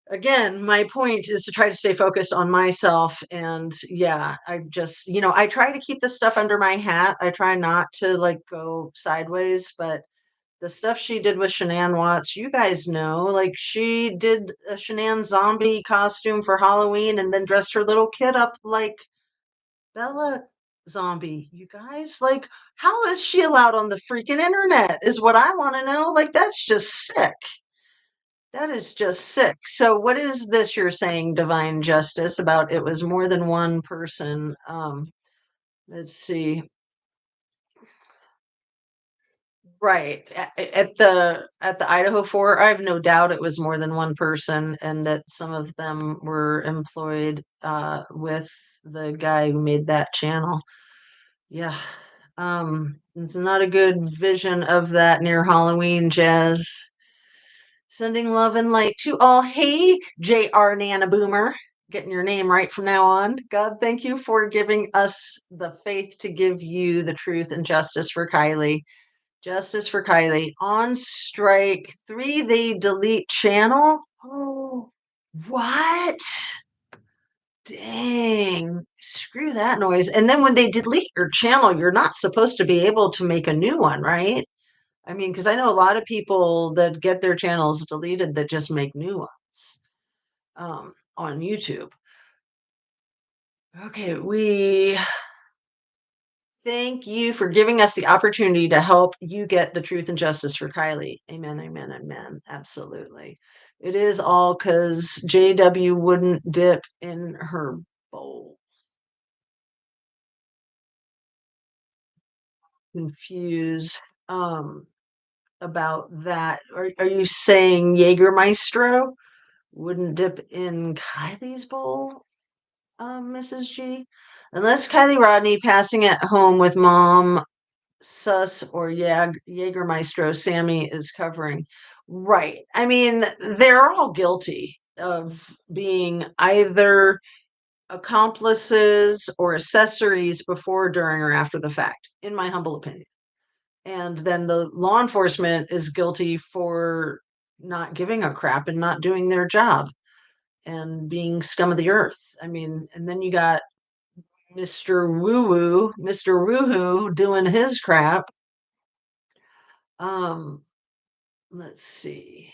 again, my point is to try to stay focused on myself. And yeah, I just, I try to keep the stuff under my hat. I try not to like go sideways, but the stuff she did with Shanann Watts, you guys know, like she did a Shanann zombie costume for Halloween and then dressed her little kid up like Bella zombie. You guys, like, how is she allowed on the freaking internet? Is what I want to know. Like, that's just sick. That is just sick. So what is this you're saying, divine justice, about it was more than one person? Let's see. Right. At the Idaho 4, I have no doubt it was more than one person and that some of them were employed with the guy who made that channel. Yeah. It's not a good vision of that near Halloween, Jazz. Sending love and light to all. Hey, JR Nana Boomer. Getting your name right from now on. God, thank you for giving us the faith to give you the truth and justice for Kylie. Justice for Kylie. On strike 3, they delete channel. Oh, what? Dang. Screw that noise. And then when they delete your channel, you're not supposed to be able to make a new one, right? I mean, because I know a lot of people that get their channels deleted that just make new ones on YouTube. Okay, we thank you for giving us the opportunity to help you get the truth and justice for Kylie. Amen, amen, amen. Absolutely. It is all because JW wouldn't dip in her bowl. Confused about that. Are you saying Jägermeister wouldn't dip in Kylie's bowl? Mrs. G. Unless Kylie Rodney passing at home with mom, Sus, or Jägermeister, Sammy is covering. Right. I mean, they're all guilty of being either accomplices or accessories before, during, or after the fact, in my humble opinion. And then the law enforcement is guilty for not giving a crap and not doing their job and being scum of the earth. I mean, and then you got Mr. Woo Woo, Mr. Woohoo doing his crap. Um, let's see.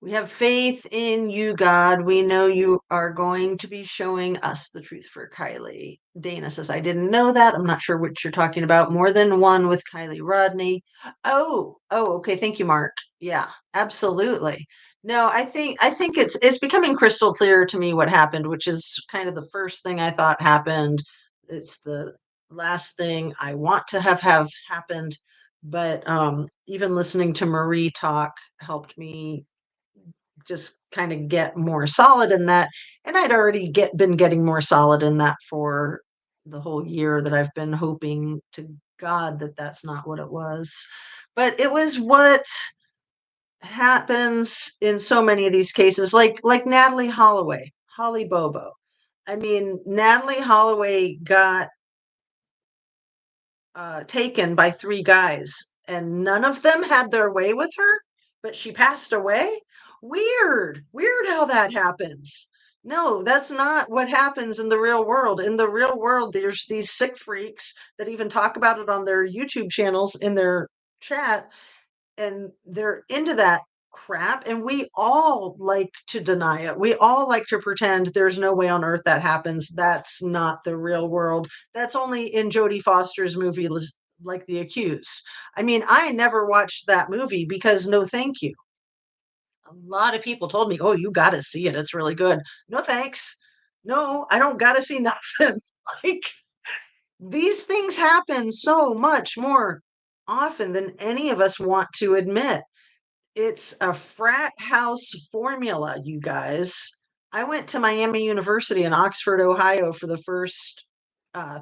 We have faith in you, God. We know you are going to be showing us the truth for Kylie. Dana says, I didn't know that. I'm not sure what you're talking about. More than one with Kylie Rodney. Oh, okay. Thank you, Mark. Yeah, absolutely. No, I think it's becoming crystal clear to me what happened, which is kind of the first thing I thought happened. It's the last thing I want to have happened. But even listening to Marie talk helped me just kind of get more solid in that. And I'd already been getting more solid in that for the whole year that I've been hoping to God that that's not what it was. But it was what happens in so many of these cases, like Natalie Holloway, Holly Bobo. I mean, Natalie Holloway got taken by three guys, and none of them had their way with her, but she passed away. Weird how that happens. No, that's not what happens in the real world. In the real world, there's these sick freaks that even talk about it on their YouTube channels in their chat, and they're into that crap, and we all like to deny it. We all like to pretend there's no way on earth that happens. That's not the real world. That's only in Jodie Foster's movie, like The Accused. I mean, I never watched that movie because no thank you. A lot of people told me, oh, you got to see it, it's really good. No thanks. No, I don't got to see nothing. Like, these things happen so much more often than any of us want to admit. It's a frat house formula, you guys. I went to Miami University in Oxford, Ohio for the first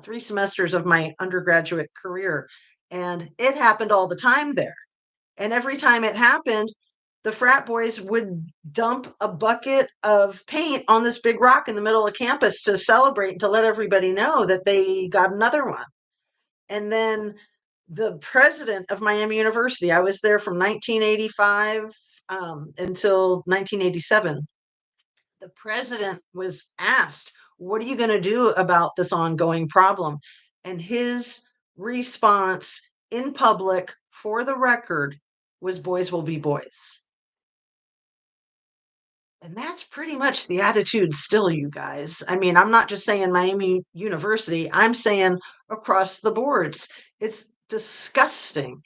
3 semesters of my undergraduate career, and it happened all the time there. And every time it happened, the frat boys would dump a bucket of paint on this big rock in the middle of campus to celebrate, to let everybody know that they got another one. And then the president of Miami University, I was there from 1985 until 1987. The president was asked, what are you going to do about this ongoing problem? And his response in public, for the record, was boys will be boys. And that's pretty much the attitude still, you guys. I mean, I'm not just saying Miami University, I'm saying across the boards. It's disgusting.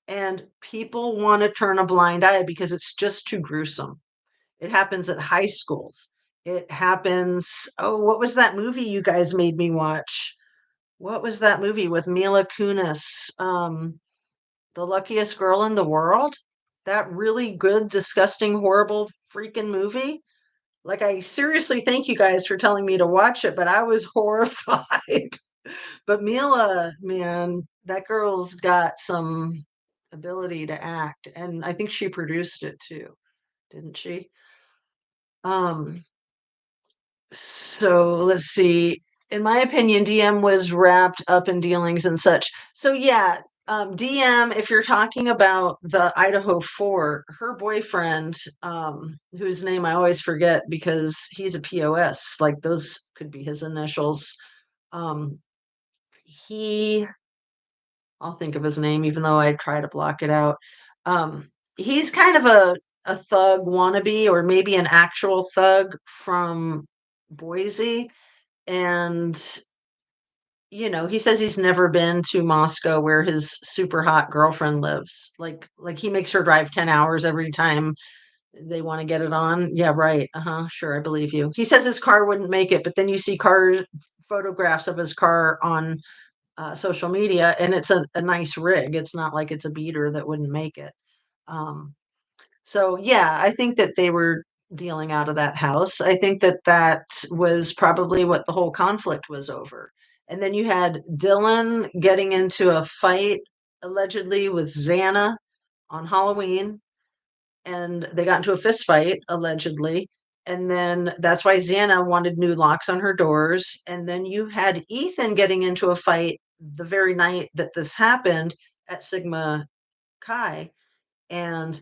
And people want to turn a blind eye because it's just too gruesome. It happens at high schools. It happens. Oh, what was that movie you guys made me watch? What was that movie with Mila Kunis? The Luckiest Girl in the World? That really good, disgusting, horrible freaking movie. Like, I seriously thank you guys for telling me to watch it, but I was horrified. But Mila, man, that girl's got some ability to act, and I think she produced it too, didn't she? Um, so let's see. In my opinion, DM was wrapped up in dealings and such. So yeah, DM, if you're talking about the Idaho 4, her boyfriend, whose name I always forget because he's a POS, like those could be his initials. Um, he I'll think of his name, even though I try to block it out. He's kind of a thug wannabe, or maybe an actual thug from Boise. And, he says he's never been to Moscow where his super hot girlfriend lives. Like he makes her drive 10 hours every time they want to get it on. Yeah, right. Uh-huh. Sure, I believe you. He says his car wouldn't make it, but then you see photographs of his car on social media, and it's a nice rig. It's not like it's a beater that wouldn't make it. Um, so yeah, I think that they were. dealing out of that house. I think that that was probably what the whole conflict was over. And then you had Dylan getting into a fight allegedly with Xana on Halloween, and they got into a fist fight allegedly. And then that's why Xana wanted new locks on her doors. And then you had Ethan getting into a fight the very night that this happened at Sigma Chi. And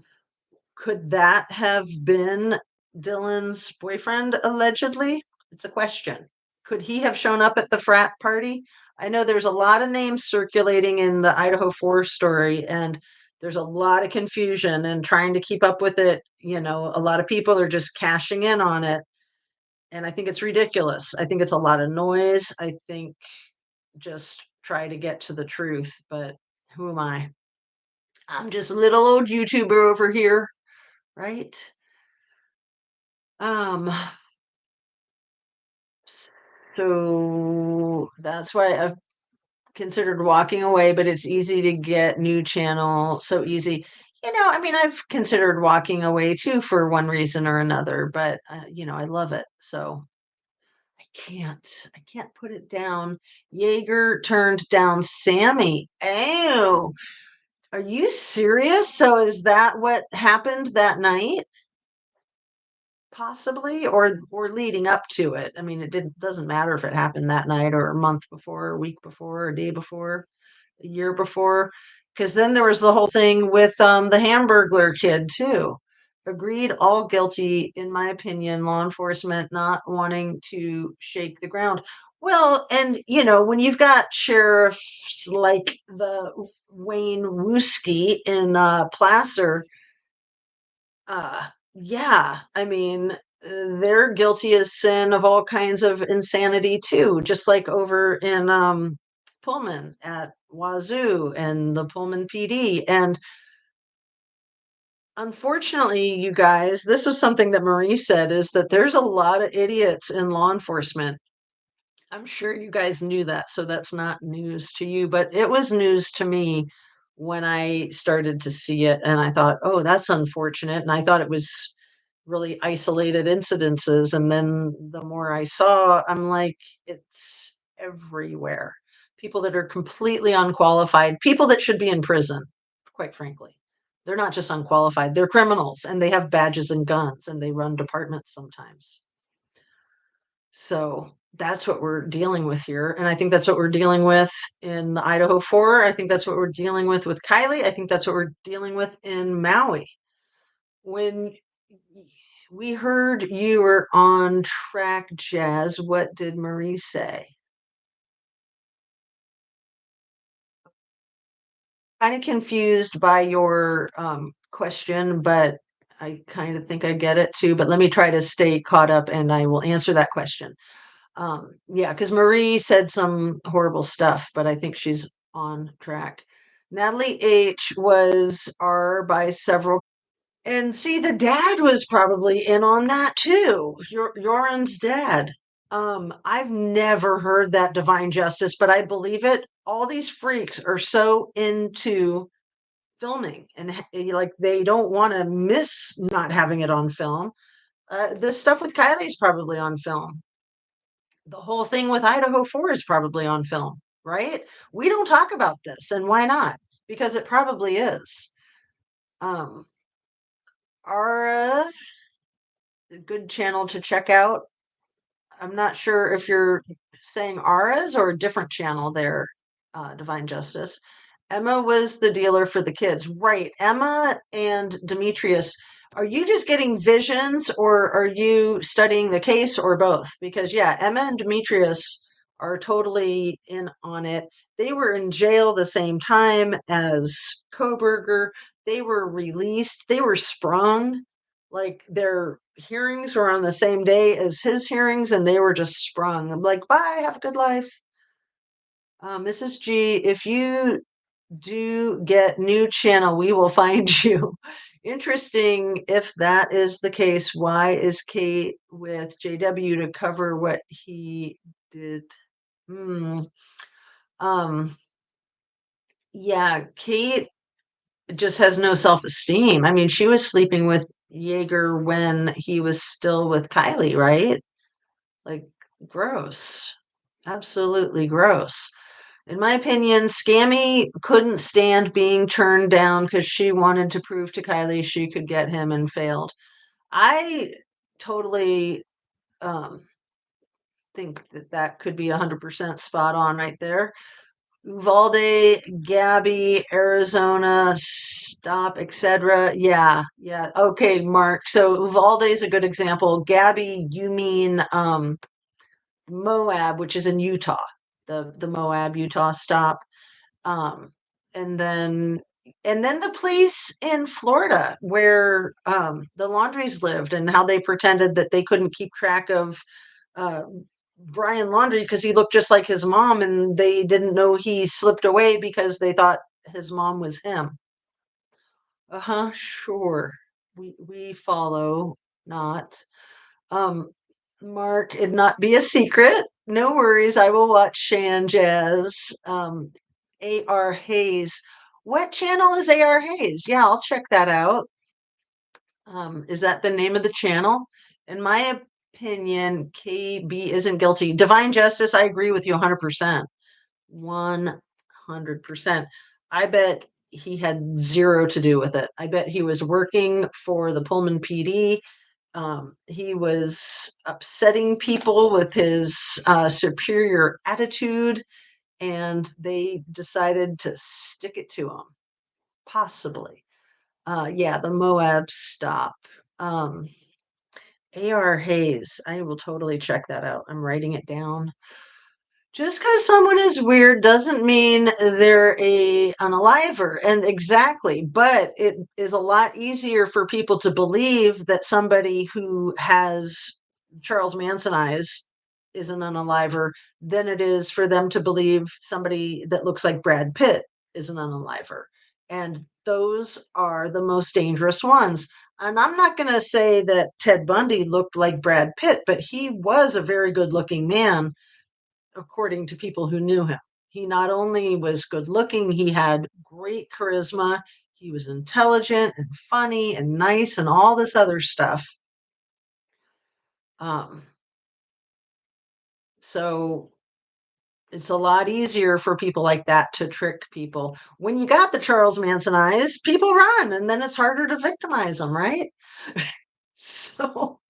could that have been Dylan's boyfriend allegedly? It's a question. Could he have shown up at the frat party? I know there's a lot of names circulating in the Idaho 4 story, and there's a lot of confusion and trying to keep up with it. A lot of people are just cashing in on it. And I think it's ridiculous. I think it's a lot of noise. I think just try to get to the truth. But who am I? I'm just a little old YouTuber over here, right? Um, so that's why I've considered walking away, but it's easy to get new channel, so easy. I mean, I've considered walking away too for one reason or another, but I love it. So I can't put it down. Jaeger turned down Sammy. Oh, are you serious? So is that what happened that night? Possibly, or leading up to it. I mean, doesn't matter if it happened that night or a month before, a week before, a day before, a year before, because then there was the whole thing with the Hamburglar kid too. Agreed, all guilty, in my opinion. Law enforcement not wanting to shake the ground. Well, and when you've got sheriffs like the Wayne Wooski in Placer, yeah, I mean, they're guilty as sin of all kinds of insanity too, just like over in Pullman at Wazoo and the Pullman PD. And unfortunately, you guys, this was something that Marie said, is that there's a lot of idiots in law enforcement. I'm sure you guys knew that, so that's not news to you, but it was news to me when I started to see it. And I thought, oh, that's unfortunate. And I thought it was really isolated incidences. And then the more I saw, I'm like, it's everywhere. People that are completely unqualified, people that should be in prison, quite frankly. They're not just unqualified, they're criminals and they have badges and guns and they run departments sometimes. So that's what we're dealing with here. And I think that's what we're dealing with in the Idaho 4. I think that's what we're dealing with Kylie. I think that's what we're dealing with in Maui. When we heard you were on track, Jazz, what did Marie say? Kind of confused by your question, but I kind of think I get it too. But let me try to stay caught up and I will answer that question. Yeah, because Marie said some horrible stuff, but I think she's on track. Natalie H was R by several. And see, the dad was probably in on that too. Yoren's dad. I've never heard that divine justice, but I believe it. All these freaks are so into filming and like they don't want to miss not having it on film. The stuff with Kylie's probably on film. The whole thing with Idaho 4 is probably on film, right? We don't talk about this, and why not? Because it probably is. Um, our good channel to check out. I'm not sure if you're saying Ara's or a different channel there, Divine Justice. Emma was the dealer for the kids. Right. Emma and Demetrius, are you just getting visions or are you studying the case or both? Because, yeah, Emma and Demetrius are totally in on it. They were in jail the same time as Koberger. They were released. They were sprung. Like their hearings were on the same day as his hearings and they were just sprung. I'm like, bye, have a good life. Mrs. G, if you do get new channel, we will find you. Interesting if that is the case. Why is Kate with JW to cover what he did? Hmm. Um, yeah, Kate just has no self-esteem. I mean, she was sleeping with Yeager when he was still with Kylie, right? Like, gross. Absolutely gross. In my opinion, Scammy couldn't stand being turned down because she wanted to prove to Kylie she could get him and failed. I totally um, think that that could be 100% spot on right there. Uvalde, Gabby, Arizona, stop, etc. Yeah, yeah. Okay, Mark. So Uvalde is a good example. Gabby, you mean Moab, which is in Utah, the Moab, Utah stop. Um, and then the place in Florida where the Laundries lived and how they pretended that they couldn't keep track of uh, Brian Laundrie because he looked just like his mom, and they didn't know he slipped away because they thought his mom was him. Uh-huh, sure. We follow, not. Um, Mark, it'd not be a secret. No worries, I will watch Shan Jazz. A.R. Hayes. What channel is A.R. Hayes? Yeah, I'll check that out. Is that the name of the channel? In my opinion, KB isn't guilty. Divine Justice, I agree with you 100%. 100%. I bet he had zero to do with it. I bet he was working for the Pullman PD. He was upsetting people with his superior attitude, and they decided to stick it to him, possibly. Yeah, the Moab stop. Um, A.R. Hayes. I will totally check that out. I'm writing it down. Just because someone is weird doesn't mean they're a unaliver. And exactly, but it is a lot easier for people to believe that somebody who has Charles Manson eyes is an unaliver than it is for them to believe somebody that looks like Brad Pitt is an unaliver. And those are the most dangerous ones. And I'm not going to say that Ted Bundy looked like Brad Pitt, but he was a very good looking man according to people who knew him. He not only was good looking, he had great charisma. He was intelligent and funny and nice and all this other stuff. Um, so it's a lot easier for people like that to trick people. When you got the Charles Manson eyes, people run, and then it's harder to victimize them, right? So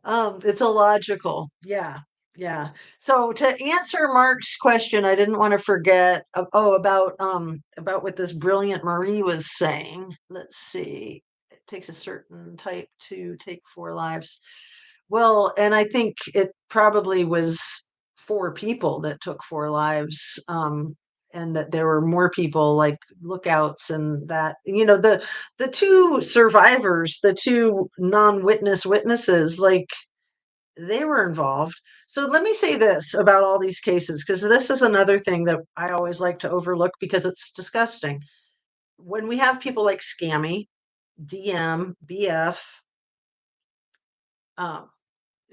it's illogical. Yeah. Yeah. So to answer Mark's question, I didn't want to forget about what this brilliant Marie was saying. Let's see. It takes a certain type to take 4 lives. Well, and I think it probably was 4 people that took 4 lives. And that there were more people like lookouts and that, the 2 survivors, the 2 non-witness witnesses, like they were involved. So let me say this about all these cases, because this is another thing that I always like to overlook because it's disgusting. When we have people like Scammy, DM, BF, um,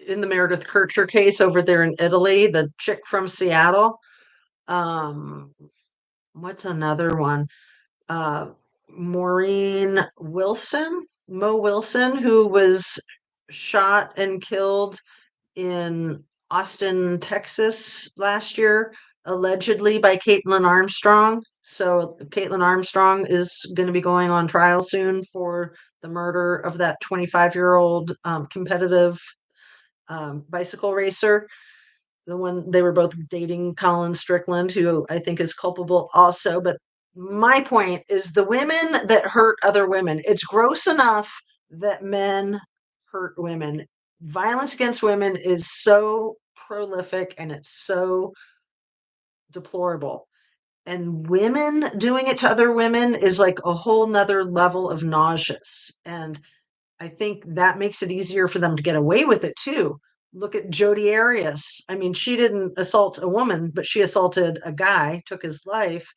in the Meredith Kircher case over there in Italy, the chick from Seattle, um, what's another one? Uh, Maureen Wilson, Mo Wilson, who was shot and killed in Austin, Texas last year, allegedly by Caitlin Armstrong. So Caitlin Armstrong is going to be going on trial soon for the murder of that 25-year-old competitive bicycle racer. The one they were both dating Colin Strickland, who I think is culpable also. But my point is the women that hurt other women, it's gross enough that men hurt women. Violence against women is so prolific and it's so deplorable. And women doing it to other women is like a whole nother level of nauseous. And I think that makes it easier for them to get away with it too. Look at Jodi Arias. I mean, she didn't assault a woman, but she assaulted a guy, took his life.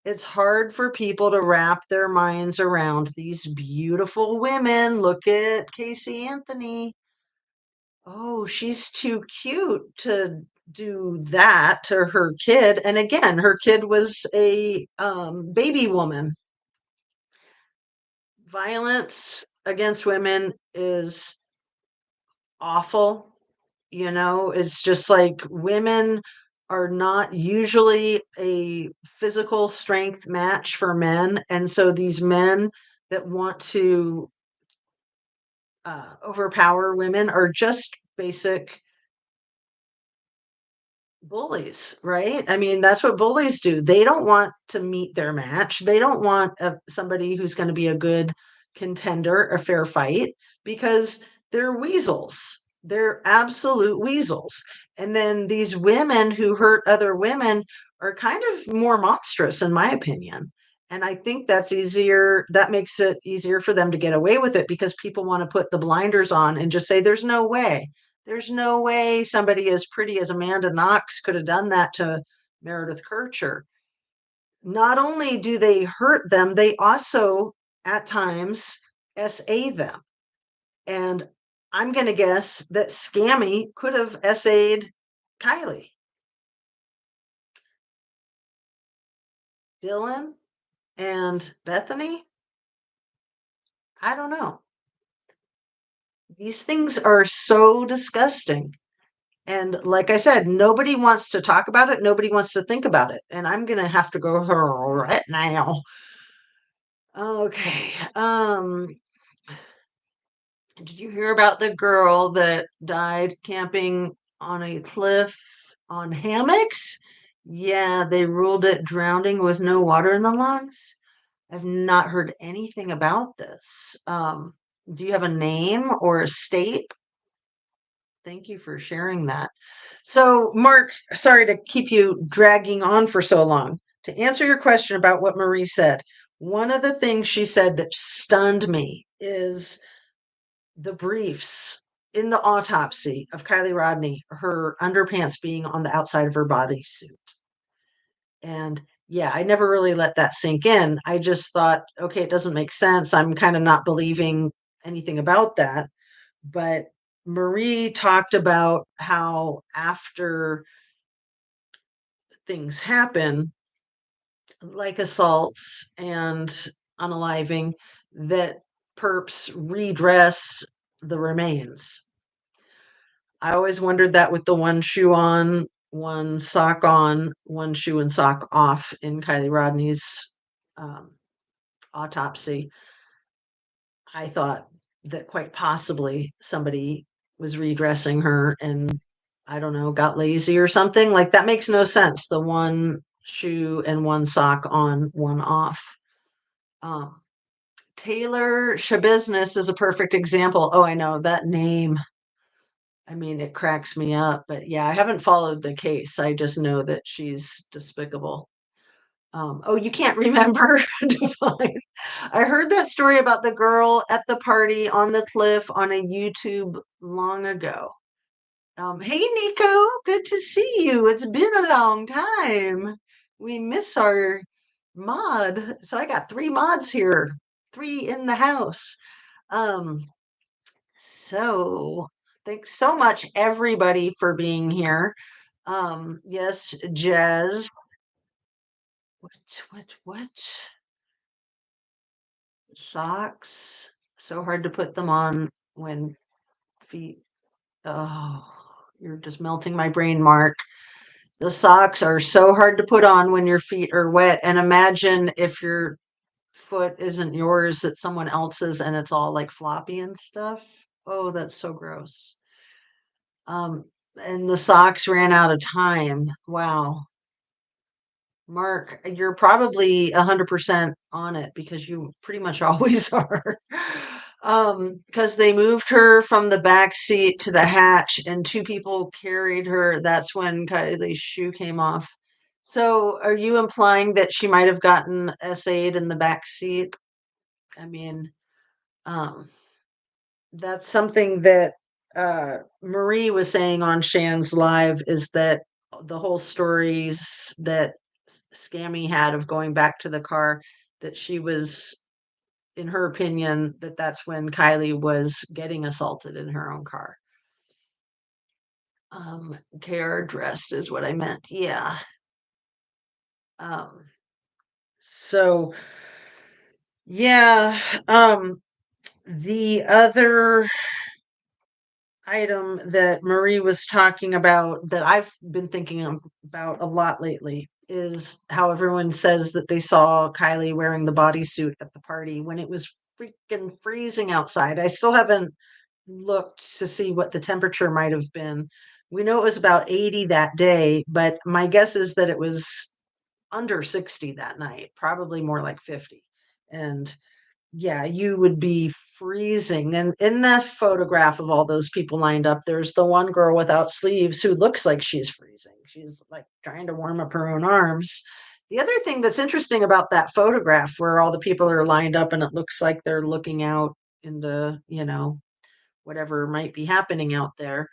It's hard for people to wrap their minds around these beautiful women. Look at Casey Anthony. Oh, she's too cute to do that to her kid. And again, her kid was a baby woman. Violence against women is awful. You know, it's just like women are not usually a physical strength match for men. And so these men that want to overpower women are just basic bullies, right? I mean, that's what bullies do. They don't want to meet their match. They don't want somebody who's going to be a good contender, a fair fight, because they're weasels. They're absolute weasels. And then these women who hurt other women are kind of more monstrous, in my opinion. And I think that's easier. That makes it easier for them to get away with it because people want to put the blinders on and just say, there's no way somebody as pretty as Amanda Knox could have done that to Meredith Kircher. Not only do they hurt them, they also at times SA them. And I'm going to guess that Scammy could have SA'd Kylie. Dylan and Bethany? I don't know. These things are so disgusting. And like I said, nobody wants to talk about it. Nobody wants to think about it. And I'm going to have to go right now. Okay. Did you hear about the girl that died camping on a cliff on hammocks? Yeah, they ruled it drowning with no water in the lungs. I've not heard anything about this. Do you have a name or a state? Thank you for sharing that. So, Mark, sorry to keep you dragging on for so long. To answer your question about what Marie said, one of the things she said that stunned me is the briefs in the autopsy of Kylie Rodney, her underpants being on the outside of her bodysuit. And yeah, I never really let that sink in. I just thought, okay, it doesn't make sense. I'm kind of not believing anything about that. But Marie talked about how after things happen, like assaults and unaliving, that perps redress the remains. I always wondered that with the one shoe on, one sock on, one shoe and sock off in Kylie Rodney's um, autopsy. I thought that quite possibly somebody was redressing her and I don't know, got lazy or something. Like that makes no sense. The one shoe and one sock on, one off. Um, Taylor Shabusiness is a perfect example. Oh, I know that name. I mean, it cracks me up, but yeah, I haven't followed the case. I just know that she's despicable. Oh, you can't remember? Divine. I heard that story about the girl at the party on the cliff on a YouTube long ago. Hey, Nico, good to see you. It's been a long time. We miss our mod. So I got three mods here, three in the house. Um, so thanks so much, everybody, for being here. Yes, Jez. What? Socks? So hard to put them on when feet. Oh, you're just melting my brain, Mark. The socks are so hard to put on when your feet are wet. And imagine if your foot isn't yours, it's someone else's and it's all like floppy and stuff. Oh, that's so gross. Um, and the socks ran out of time. Wow. Mark, you're probably 100% on it because you pretty much always are. Because they moved her from the back seat to the hatch and two people carried her. That's when Kylie's shoe came off. So are you implying that she might have gotten SA'd in the back seat? I mean, um, that's something that Marie was saying on Shan's live is that the whole stories that Scammy had of going back to the car, that she was, in her opinion, that that's when Kylie was getting assaulted in her own car. KR dressed is what I meant. Yeah. Um, so yeah. The other item that Marie was talking about that I've been thinking about a lot lately is how everyone says that they saw Kylie wearing the bodysuit at the party when it was freaking freezing outside. I still haven't looked to see what the temperature might have been. We know it was about 80 that day, but my guess is that it was under 60 that night, probably more like 50. And yeah, you would be freezing. And in that photograph of all those people lined up, there's the one girl without sleeves who looks like she's freezing. She's like trying to warm up her own arms. The other thing that's interesting about that photograph where all the people are lined up and it looks like they're looking out into, whatever might be happening out there.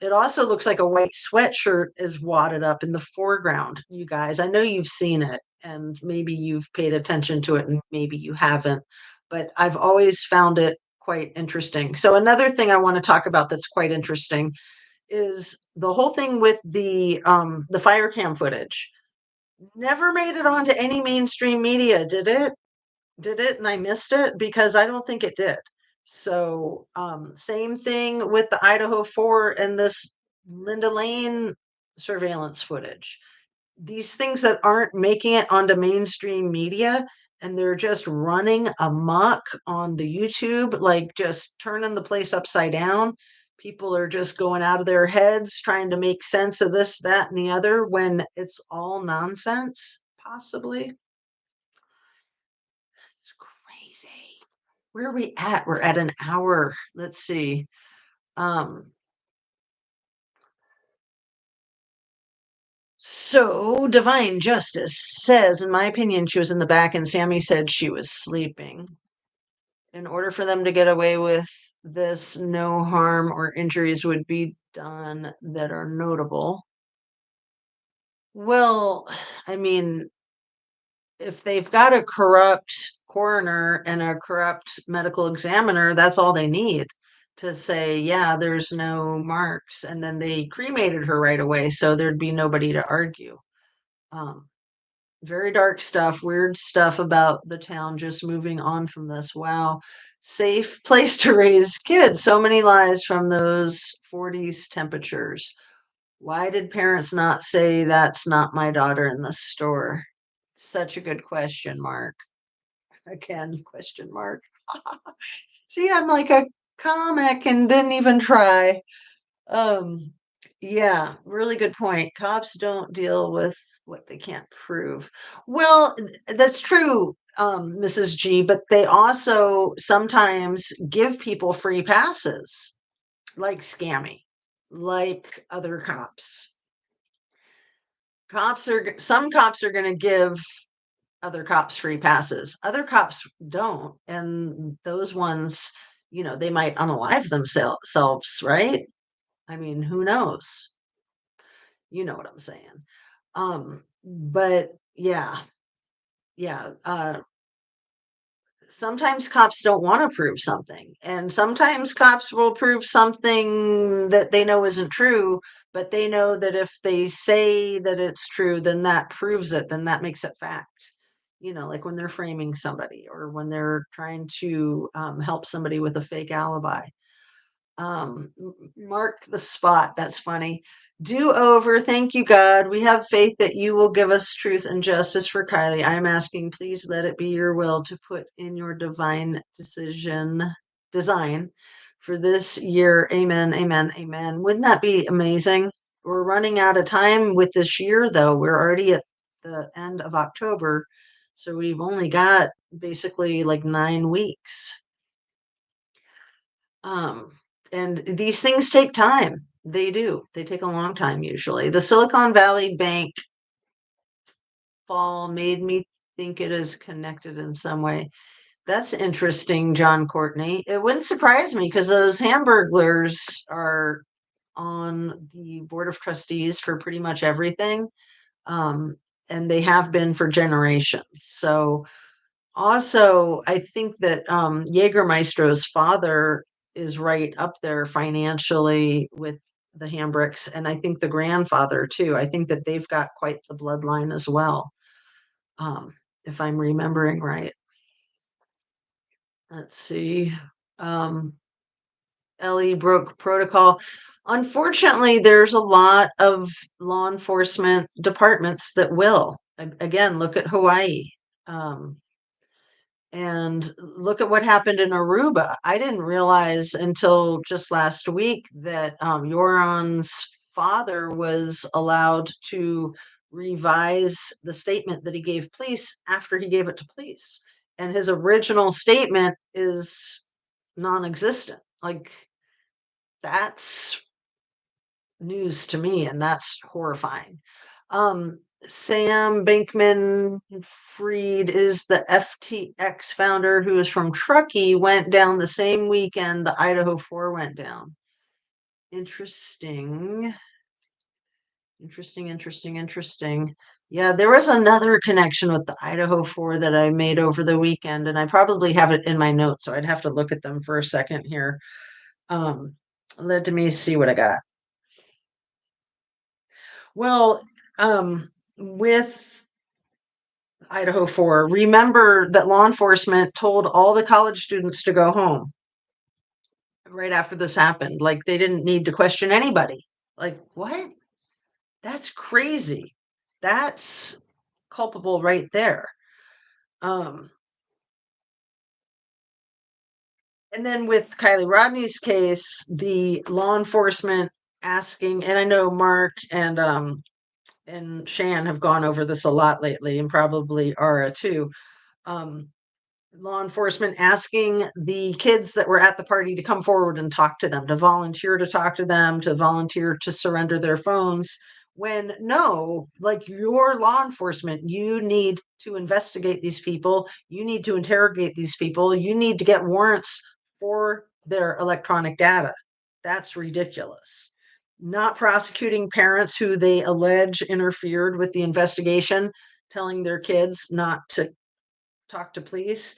It also looks like a white sweatshirt is wadded up in the foreground, you guys. I know you've seen it and maybe you've paid attention to it and maybe you haven't, but I've always found it quite interesting. So another thing I want to talk about that's quite interesting is the whole thing with the fire cam footage. Never made it onto any mainstream media, did it? Did it and I missed it? Because I don't think it did. So, same thing with the Idaho 4 and this Linda Lane surveillance footage. These things that aren't making it onto mainstream media and they're just running amok on the YouTube, like just turning the place upside down. People are just going out of their heads trying to make sense of this, that, and the other when it's all nonsense, possibly. It's crazy. Where are we at? We're at an hour. Let's see. Um, so Divine Justice says, in my opinion, she was in the back and Sammy said she was sleeping. In order for them to get away with this, no harm or injuries would be done that are notable. Well, I mean, if they've got a corrupt coroner and a corrupt medical examiner, that's all they need to say, yeah, there's no marks. And then they cremated her right away, so there'd be nobody to argue. Um, Very dark stuff, weird stuff about the town just moving on from this. Wow. Safe place to raise kids. So many lies from those 40s temperatures. Why did parents not say that's not my daughter in the store? Such a good question, Mark. Again, question mark. See, I'm like a comic and didn't even try. Um, yeah, really good point. Cops don't deal with what they can't prove. Well, that's true, Mrs. G, but they also sometimes give people free passes, like Scammy, like other cops. Some cops are going to give other cops free passes. Other cops don't, and those ones, they might unalive themselves, right? I mean, who knows? You know what I'm saying. But yeah, yeah. Sometimes cops don't want to prove something, and sometimes cops will prove something that they know isn't true, but they know that if they say that it's true, then that proves it, then that makes it fact. Like when they're framing somebody or when they're trying to help somebody with a fake alibi. Mark the spot. That's funny. Do over. Thank you, God. We have faith that you will give us truth and justice for Kylie. I am asking, please let it be your will to put in your divine design for this year. Amen. Amen. Amen. Wouldn't that be amazing? We're running out of time with this year, though. We're already at the end of October. So we've only got basically like 9 weeks. Um, and these things take time. They do. They take a long time usually. The Silicon Valley Bank fall made me think it is connected in some way. That's interesting, John Courtney. It wouldn't surprise me because those Hamburglers are on the board of trustees for pretty much everything. Um, and they have been for generations. So also, I think that Jägermeistro's father is right up there financially with the Hambricks, and I think the grandfather too. I think that they've got quite the bloodline as well, um, if I'm remembering right. Let's see. Um, Ellie broke protocol. Unfortunately, there's a lot of law enforcement departments that will. Again, look at Hawaii. Um, and look at what happened in Aruba. I didn't realize until just last week that Yoron's father was allowed to revise the statement that he gave police after he gave it to police. And his original statement is non existent. Like, that's news to me, and that's horrifying. Um, Sam Bankman Fried is the FTX founder who is from Truckee, went down the same weekend the Idaho 4 went down. Interesting. Interesting. Yeah, there was another connection with the Idaho 4 that I made over the weekend, and I probably have it in my notes, so I'd have to look at them for a second here. Let me see what I got. Well, with Idaho 4, remember that law enforcement told all the college students to go home right after this happened. Like, they didn't need to question anybody. Like, what? That's crazy. That's culpable right there. Um, and then with Kylie Rodney's case, the law enforcement asking, and I know Mark and Shan have gone over this a lot lately, and probably Ara too. Um, Law enforcement asking the kids that were at the party to come forward and talk to them, to volunteer to talk to them, to volunteer to surrender their phones. When no, like, your law enforcement, you need to investigate these people, you need to interrogate these people, you need to get warrants for their electronic data. That's ridiculous. Not prosecuting parents who they allege interfered with the investigation, telling their kids not to talk to police,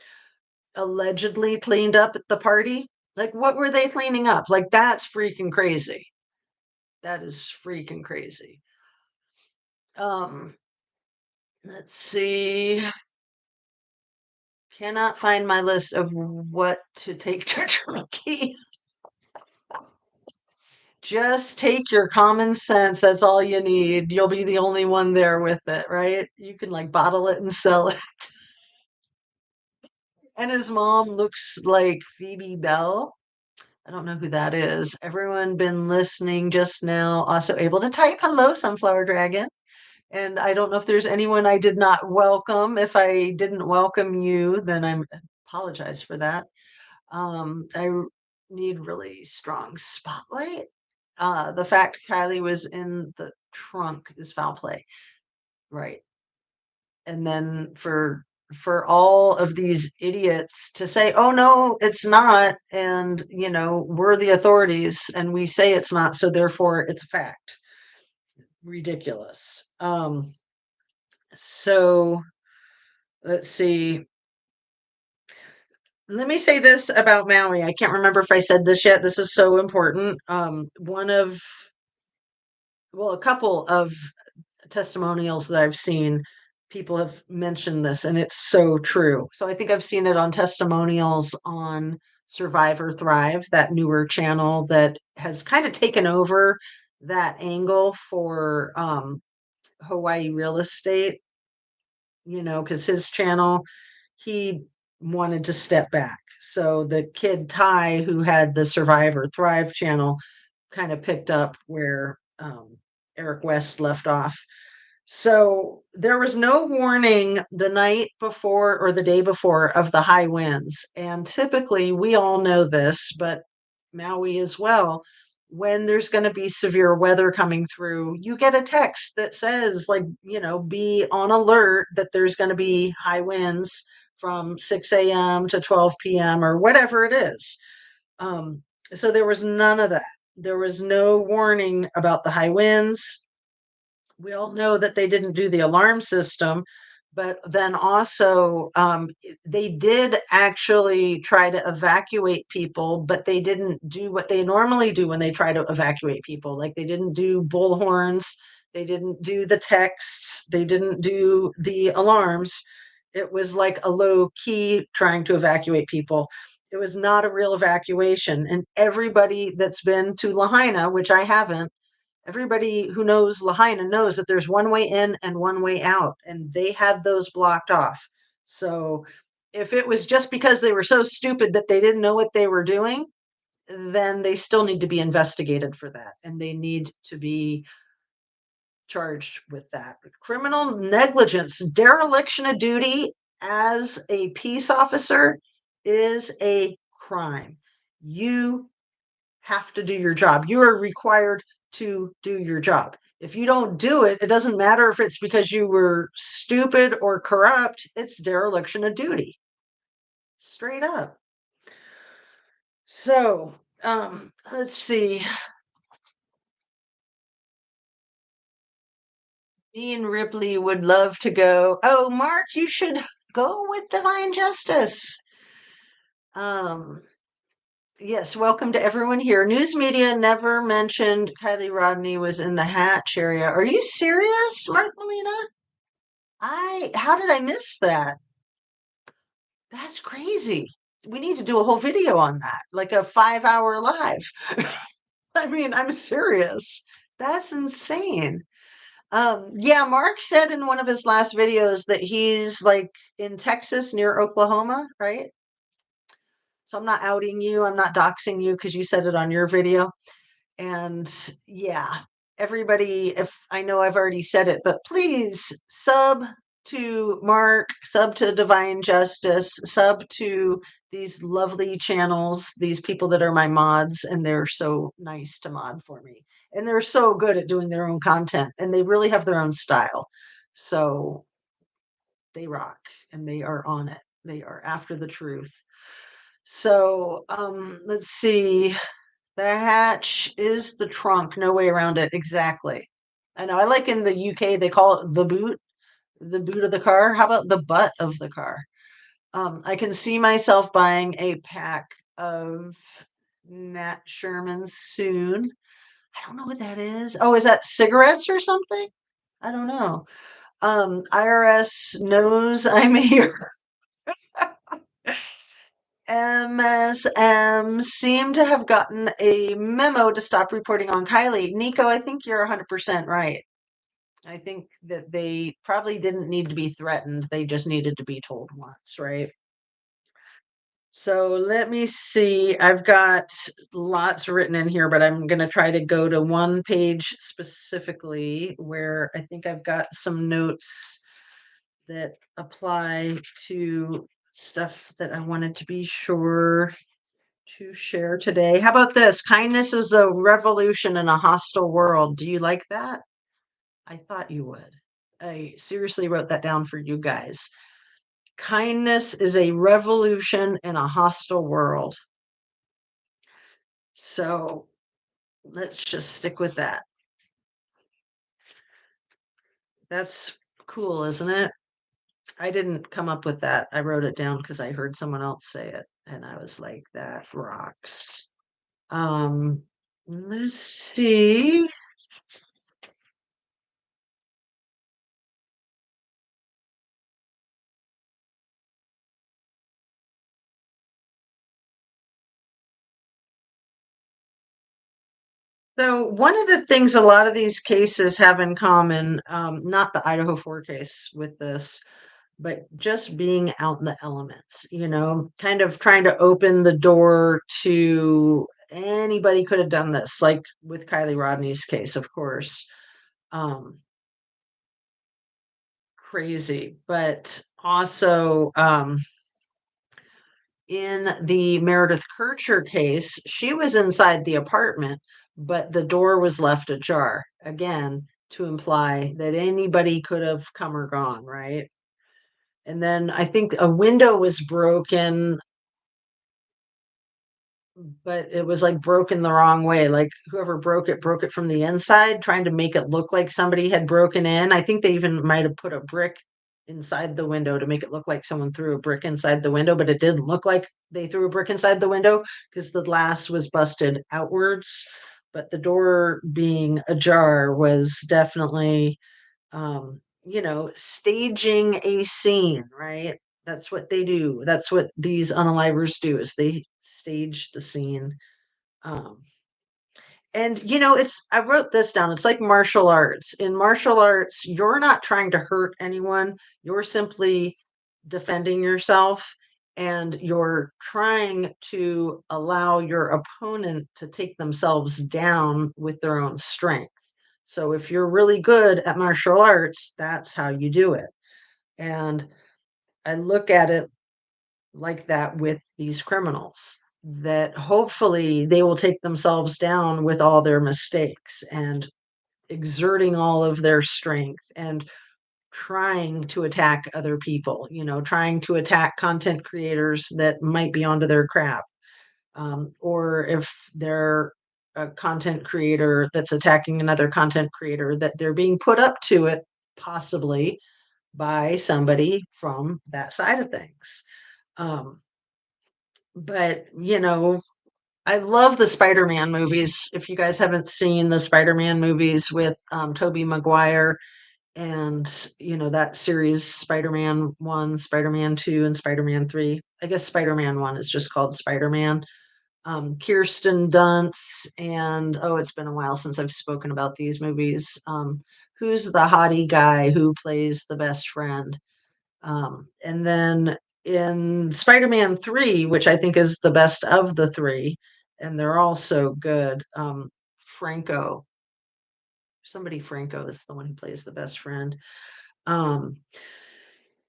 allegedly cleaned up at the party. Like, what were they cleaning up? Like, that's freaking crazy. That is freaking crazy. Um, let's see. Cannot find my list of what to take to Turkey. Just take your common sense. That's all you need. You'll be the only one there with it, right? You can like bottle it and sell it. And his mom looks like Phoebe Bell. I don't know who that is. Everyone been listening just now, also able to type hello, Sunflower Dragon. And I don't know if there's anyone I did not welcome. If I didn't welcome you, then I apologize for that. I need really strong spotlight. The fact Kylie was in the trunk is foul play, right? And then for all of these idiots to say, "Oh no, it's not," and we're the authorities and we say it's not, so therefore it's a fact. Ridiculous. So let's see. Let me say this about Maui. I can't remember if I said this yet. This is so important. A couple of testimonials that I've seen, people have mentioned this, and it's so true. So I think I've seen it on testimonials on Survivor Thrive, that newer channel that has kind of taken over that angle for Hawaii real estate, because his channel, he wanted to step back. So the kid Ty, who had the Survivor Thrive channel, kind of picked up where Eric West left off. So there was no warning the night before or the day before of the high winds. And typically, we all know this, but Maui as well, when there's going to be severe weather coming through, you get a text that says, like, be on alert that there's going to be high winds from 6 a.m. to 12 p.m. or whatever it is. Um, so there was none of that. There was no warning about the high winds. We all know that they didn't do the alarm system, but then also they did actually try to evacuate people, but they didn't do what they normally do when they try to evacuate people. Like, they didn't do bullhorns, they didn't do the texts, they didn't do the alarms. It was like a low key trying to evacuate people. It was not a real evacuation. And everybody that's been to Lahaina, which I haven't, everybody who knows Lahaina knows that there's one way in and one way out, and they had those blocked off. So if it was just because they were so stupid that they didn't know what they were doing, then they still need to be investigated for that, and they need to be charged with that. Criminal negligence, dereliction of duty as a peace officer is a crime. You have to do your job. You are required to do your job. If you don't do it, it doesn't matter if it's because you were stupid or corrupt, it's dereliction of duty. Straight up. So, let's see. Dean Ripley would love to go. Oh, Mark, you should go with Divine Justice. Um, yes, welcome to everyone here. News media never mentioned Kylie Rodney was in the Hatch area. Are you serious, Mark Molina? How did I miss that? That's crazy. We need to do a whole video on that, like a 5 hour live. I mean, I'm serious. That's insane. Yeah, Mark said in one of his last videos that he's like in Texas near Oklahoma, right? So I'm not outing you. I'm not doxing you because you said it on your video. And yeah, everybody, if I know I've already said it, but please sub to Mark, sub to Divine Justice, sub to these lovely channels, these people that are my mods, and they're so nice to mod for me. And they're so good at doing their own content, and they really have their own style. So they rock and they are on it. They are after the truth. So let's see. The hatch is the trunk, no way around it. Exactly. I know. I like in the UK they call it the boot of the car. How about the butt of the car? I can see myself buying a pack of Nat Shermans soon. I don't know what that is. Oh, is that cigarettes or something? I don't know. IRS knows I'm here. MSM seem to have gotten a memo to stop reporting on Kylie. Nico, I think you're 100% right. I think that they probably didn't need to be threatened. They just needed to be told once, right? So let me see. I've got lots written in here, but I'm going to try to go to one page specifically where I think I've got some notes that apply to stuff that I wanted to be sure to share today. How about this? Kindness is a revolution in a hostile world. Do you like that? I thought you would. I seriously wrote that down for you guys. Kindness is a revolution in a hostile world. So let's just stick with that. That's cool, isn't it? I didn't come up with that. I wrote it down because I heard someone else say it, and I was like, that rocks. Let's see. So one of the things a lot of these cases have in common, not the Idaho 4 case with this, but just being out in the elements, kind of trying to open the door to anybody could have done this, like with Kylie Rodney's case, of course. Crazy, but also in the Meredith Kircher case, she was inside the apartment, but the door was left ajar, again, to imply that anybody could have come or gone, right? And then I think a window was broken, but it was like broken the wrong way. Like whoever broke it from the inside, trying to make it look like somebody had broken in. I think they even might have put a brick inside the window to make it look like someone threw a brick inside the window, but it didn't look like they threw a brick inside the window because the glass was busted outwards. But the door being ajar was definitely staging a scene, right? That's what they do. That's what these unalivers do is they stage the scene. Um, and it's I wrote this down. It's like martial arts. In martial arts, you're not trying to hurt anyone. You're simply defending yourself and you're trying to allow your opponent to take themselves down with their own strength. So if you're really good at martial arts, that's how you do it. And I look at it like that with these criminals, that hopefully they will take themselves down with all their mistakes and exerting all of their strength and trying to attack other people, trying to attack content creators that might be onto their crap. Or if they're a content creator that's attacking another content creator, that they're being put up to it, possibly by somebody from that side of things. Um, but I love the Spider-Man movies. If you guys haven't seen the Spider-Man movies with Tobey Maguire and that series Spider-Man 1, Spider-Man 2, and Spider-Man 3. I guess Spider-Man 1 is just called Spider-Man. Kirsten Dunst and it's been a while since I've spoken about these movies. Who's the hottie guy who plays the best friend? And then in Spider-Man 3, which I think is the best of the three, and they're all so good. Franco, somebody Franco is the one who plays the best friend. Um,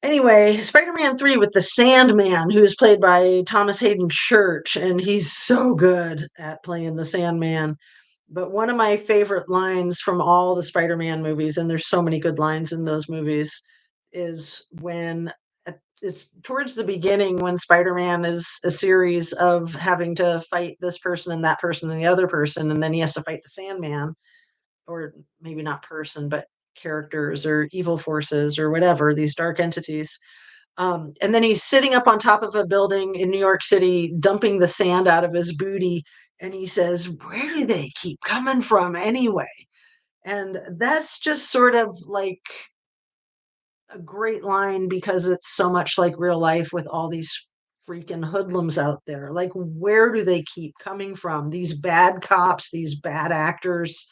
anyway, Spider-Man 3 with the Sandman, who's played by Thomas Hayden Church, and he's so good at playing the Sandman. But one of my favorite lines from all the Spider-Man movies, and there's so many good lines in those movies, is when it's towards the beginning when Spider-Man is a series of having to fight this person and that person and the other person, and then he has to fight the Sandman, or maybe not person, but characters or evil forces or whatever, these dark entities. And then he's sitting up on top of a building in New York City, dumping the sand out of his booty. And he says, "Where do they keep coming from anyway?" And that's just sort of like a great line because it's so much like real life with all these freaking hoodlums out there. Like, where do they keep coming from? These bad cops, these bad actors,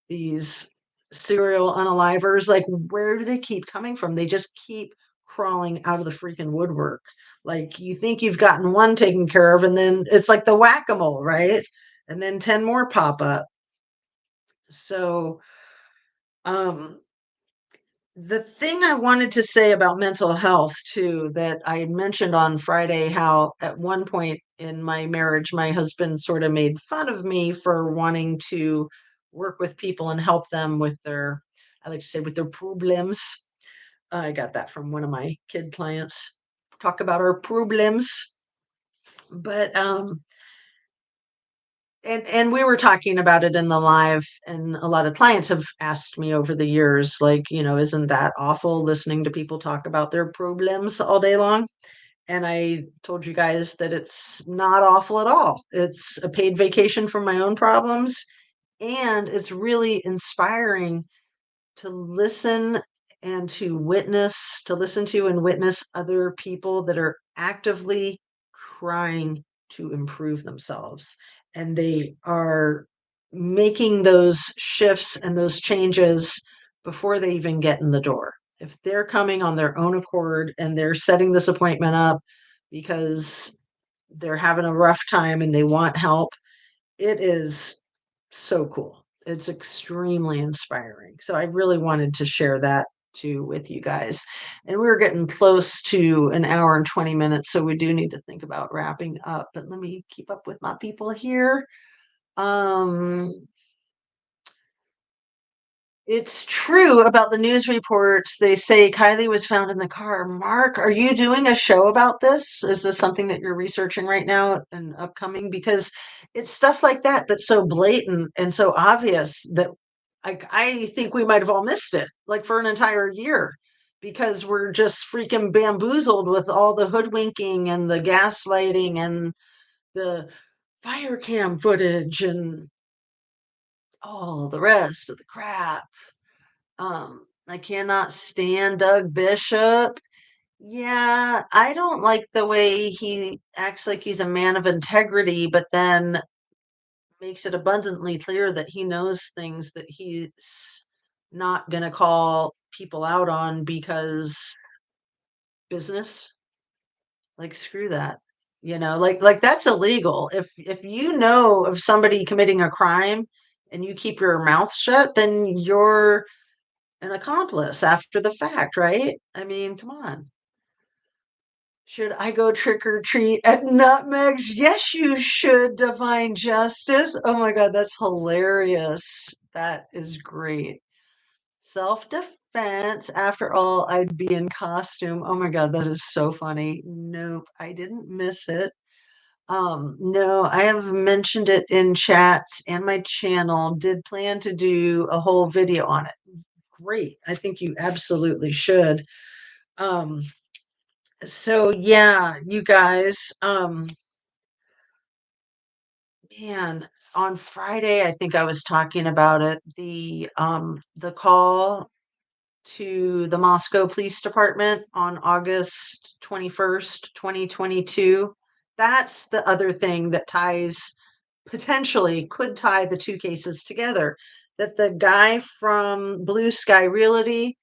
these serial unalivers, like, where do they keep coming from? They just keep crawling out of the freaking woodwork. Like, you think you've gotten one taken care of, and then it's like the whack a mole, right? And then 10 more pop up. So, um, the thing I wanted to say about mental health too, that I mentioned on Friday, how at one point in my marriage, my husband sort of made fun of me for wanting to work with people and help them with their, I like to say, with their problems. I got that from one of my kid clients. Talk about our problems. But and we were talking about it in the live, and a lot of clients have asked me over the years, like, isn't that awful listening to people talk about their problems all day long? And I told you guys that it's not awful at all. It's a paid vacation from my own problems, and it's really inspiring to listen and to listen to and witness other people that are actively trying to improve themselves. And they are making those shifts and those changes before they even get in the door. If they're coming on their own accord and they're setting this appointment up because they're having a rough time and they want help, it is so cool. It's extremely inspiring. So I really wanted to share that too with you guys. And we're getting close to an hour and 20 minutes, so we do need to think about wrapping up. But let me keep up with my people here. Um, it's true about the news reports. They say Kylie was found in the car. Mark, are you doing a show about this? Is this something that you're researching right now and upcoming? Because it's stuff like that that's so blatant and so obvious that I think we might have all missed it, like for an entire year, because we're just freaking bamboozled with all the hoodwinking and the gaslighting and the fire cam footage and all the rest of the crap. I cannot stand Doug Bishop. Yeah, I don't like the way he acts like he's a man of integrity, but then makes it abundantly clear that he knows things that he's not going to call people out on because business. Like screw that. Like that's illegal. If you know of somebody committing a crime and you keep your mouth shut, then you're an accomplice after the fact, right? I mean, come on. Should I go trick or treat at Nutmegs? Yes, you should, Divine Justice. Oh my God, that's hilarious. That is great. Self defense. After all, I'd be in costume. Oh my God, that is so funny. Nope, I didn't miss it. No, I have mentioned it in chats and my channel. Did plan to do a whole video on it. Great. I think you absolutely should. Um, so yeah, you guys, man, on Friday, I think I was talking about it, the call to the Moscow Police Department on August 21st, 2022. That's the other thing that potentially could tie the two cases together. That the guy from Blue Sky Realty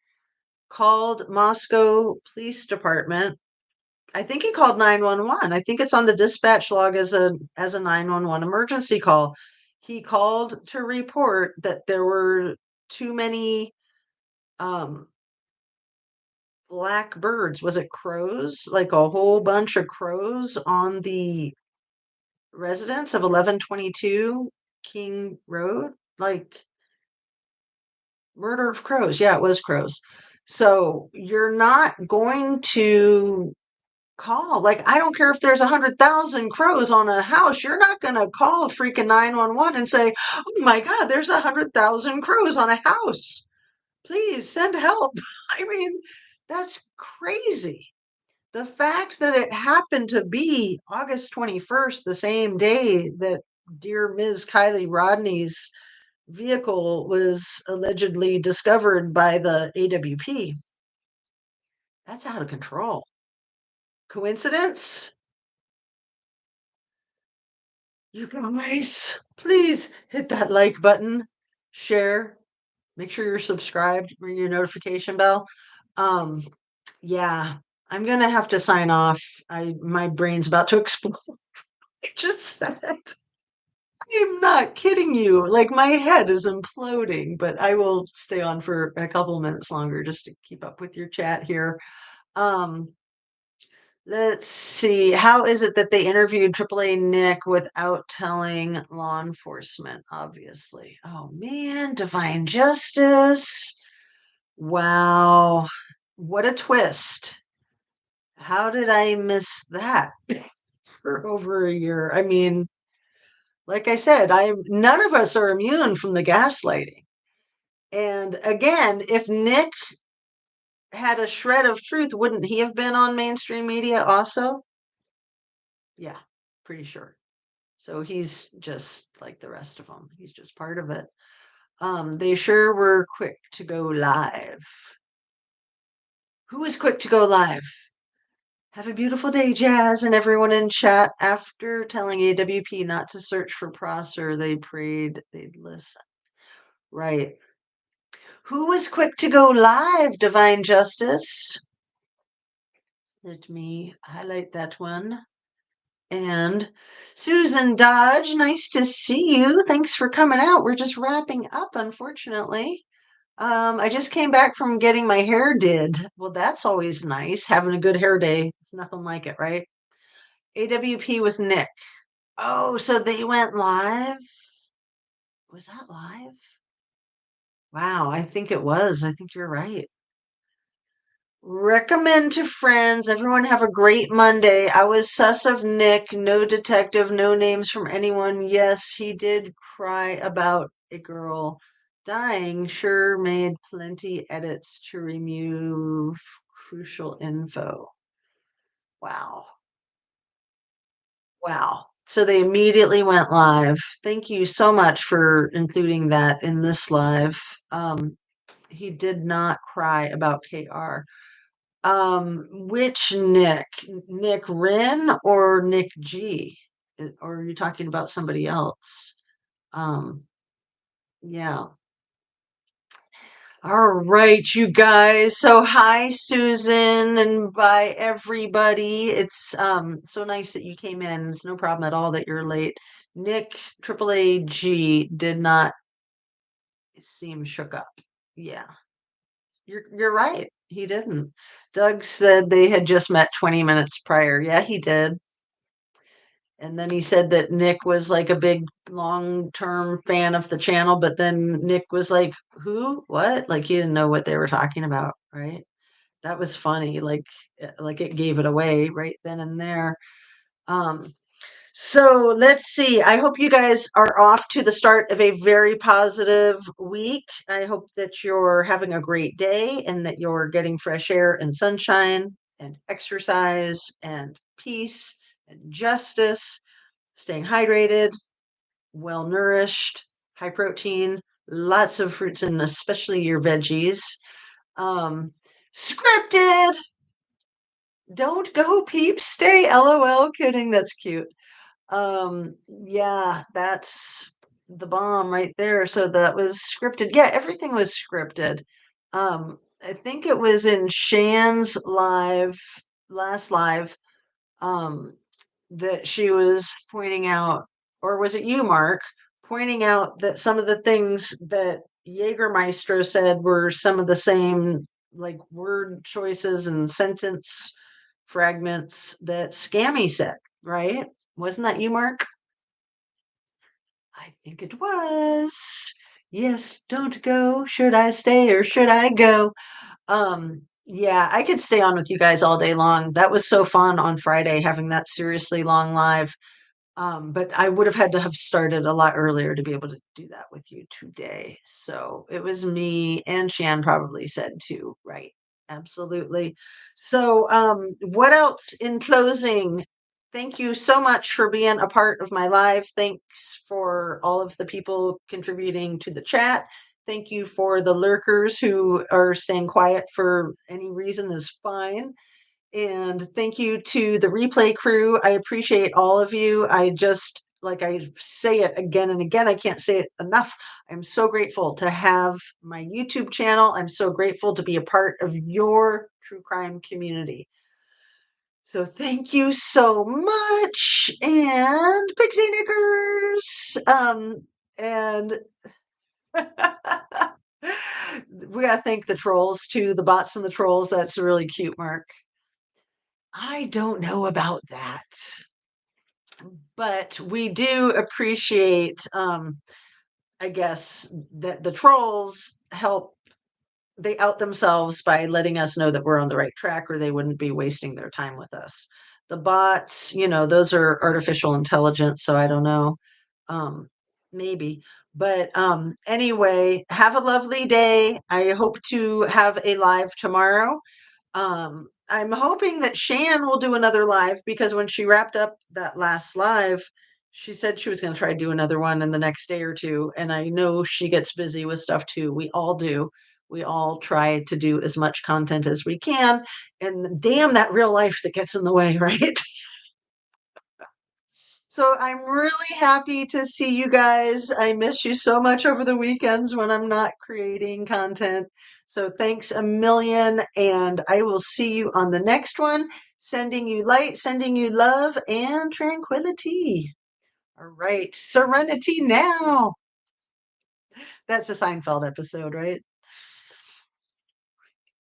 called Moscow Police Department. I think he called 911. I think it's on the dispatch log as a 911 emergency call. He called to report that there were too many um black birds. Was it crows? Like a whole bunch of crows on the residence of 1122 King Road? Like murder of crows. Yeah, it was crows. So you're not going to call. Like, I don't care if there's 100,000 crows on a house. You're not going to call a freaking 911 and say, oh my God, there's 100,000 crows on a house. Please send help. I mean, that's crazy. The fact that it happened to be August 21st, the same day that dear Ms. Kylie Rodney's vehicle was allegedly discovered by the AWP, that's out of control. Coincidence? You guys, please hit that like button, share, make sure you're subscribed, ring your notification bell. Um, yeah, I'm gonna have to sign off. My brain's about to explode. I just said. I'm not kidding you. Like my head is imploding, but I will stay on for a couple minutes longer just to keep up with your chat here. Um, let's see. How is it that they interviewed AAA Nick without telling law enforcement? Obviously. Oh man, divine justice. Wow. What a twist. How did I miss that for over a year? I mean, like I said, I none of us are immune from the gaslighting. And again, if Nick had a shred of truth, wouldn't he have been on mainstream media also? Yeah, pretty sure. So he's just like the rest of them. He's just part of it. They sure were quick to go live. Who is quick to go live? Have a beautiful day, Jazz, and everyone in chat. After telling AWP not to search for Prosser, they prayed they'd listen. Right. Who was quick to go live, Divine Justice? Let me highlight that one. And Susan Dodge, nice to see you. Thanks for coming out. We're just wrapping up, unfortunately. I just came back from getting my hair did. Well, that's always nice. Having a good hair day. It's nothing like it, right? AWP with Nick. Oh, so they went live? Was that live? Wow, I think it was. I think you're right. Recommend to friends. Everyone have a great Monday. I was sus of Nick. No detective, no names from anyone. Yes, he did cry about a girl dying. Sure made plenty edits to remove crucial info. Wow. Wow. So they immediately went live. Thank you so much for including that in this live. He did not cry about KR. Which Nick? Nick Rin or Nick G? Or are you talking about somebody else? Um, yeah. All right, you guys. So hi Susan and bye everybody. It's so nice that you came in. It's no problem at all that you're late. Nick Triple G did not seem shook up. Yeah. You're right. He didn't. Doug said they had just met 20 minutes prior. Yeah, he did. And then he said that Nick was like a big long-term fan of the channel, but then Nick was like, "Who? What?" Like he didn't know what they were talking about, right? That was funny. Like it gave it away right then and there. Um, so let's see. I hope you guys are off to the start of a very positive week. I hope that you're having a great day and that you're getting fresh air and sunshine and exercise and peace and justice, staying hydrated, well nourished, high protein, lots of fruits and especially your veggies. Um, Scripted. Don't go peeps, stay LOL kidding. That's cute. Yeah, that's the bomb right there. So that was scripted. Yeah, everything was scripted. I think it was in Shan's last live, um, that she was pointing out, or was it you, Mark, pointing out that some of the things that Jägermeister said were some of the same like word choices and sentence fragments that Scammy said, right? Wasn't that you, Mark? I think it was. Yes, don't go. Should I stay or should I go? Yeah, I could stay on with you guys all day long. That was so fun on Friday having that seriously long live. But I would have had to have started a lot earlier to be able to do that with you today. So it was me and Shan probably said too, right? Absolutely. So, what else in closing? Thank you so much for being a part of my live. Thanks for all of the people contributing to the chat. Thank you for the lurkers who are staying quiet for any reason is fine. And thank you to the replay crew. I appreciate all of you. I just, like I say it again and again, I can't say it enough. I'm so grateful to have my YouTube channel. I'm so grateful to be a part of your true crime community. So thank you so much. And Pixie Knickers. And we gotta thank the trolls too, the bots and the trolls. That's really cute, Mark. I don't know about that, but we do appreciate, I guess, that the trolls help. They out themselves by letting us know that we're on the right track, or they wouldn't be wasting their time with us. The bots, those are artificial intelligence, so I don't know. Um, Maybe. But anyway, have a lovely day. I hope to have a live tomorrow. I'm hoping that Shan will do another live because when she wrapped up that last live, she said she was going to try to do another one in the next day or two. And I know she gets busy with stuff too. We all do. We all try to do as much content as we can. And damn that real life that gets in the way, right? So I'm really happy to see you guys. I miss you so much over the weekends when I'm not creating content. So thanks a million, and I will see you on the next one. Sending you light, sending you love and tranquility. All right, serenity now. That's a Seinfeld episode, right?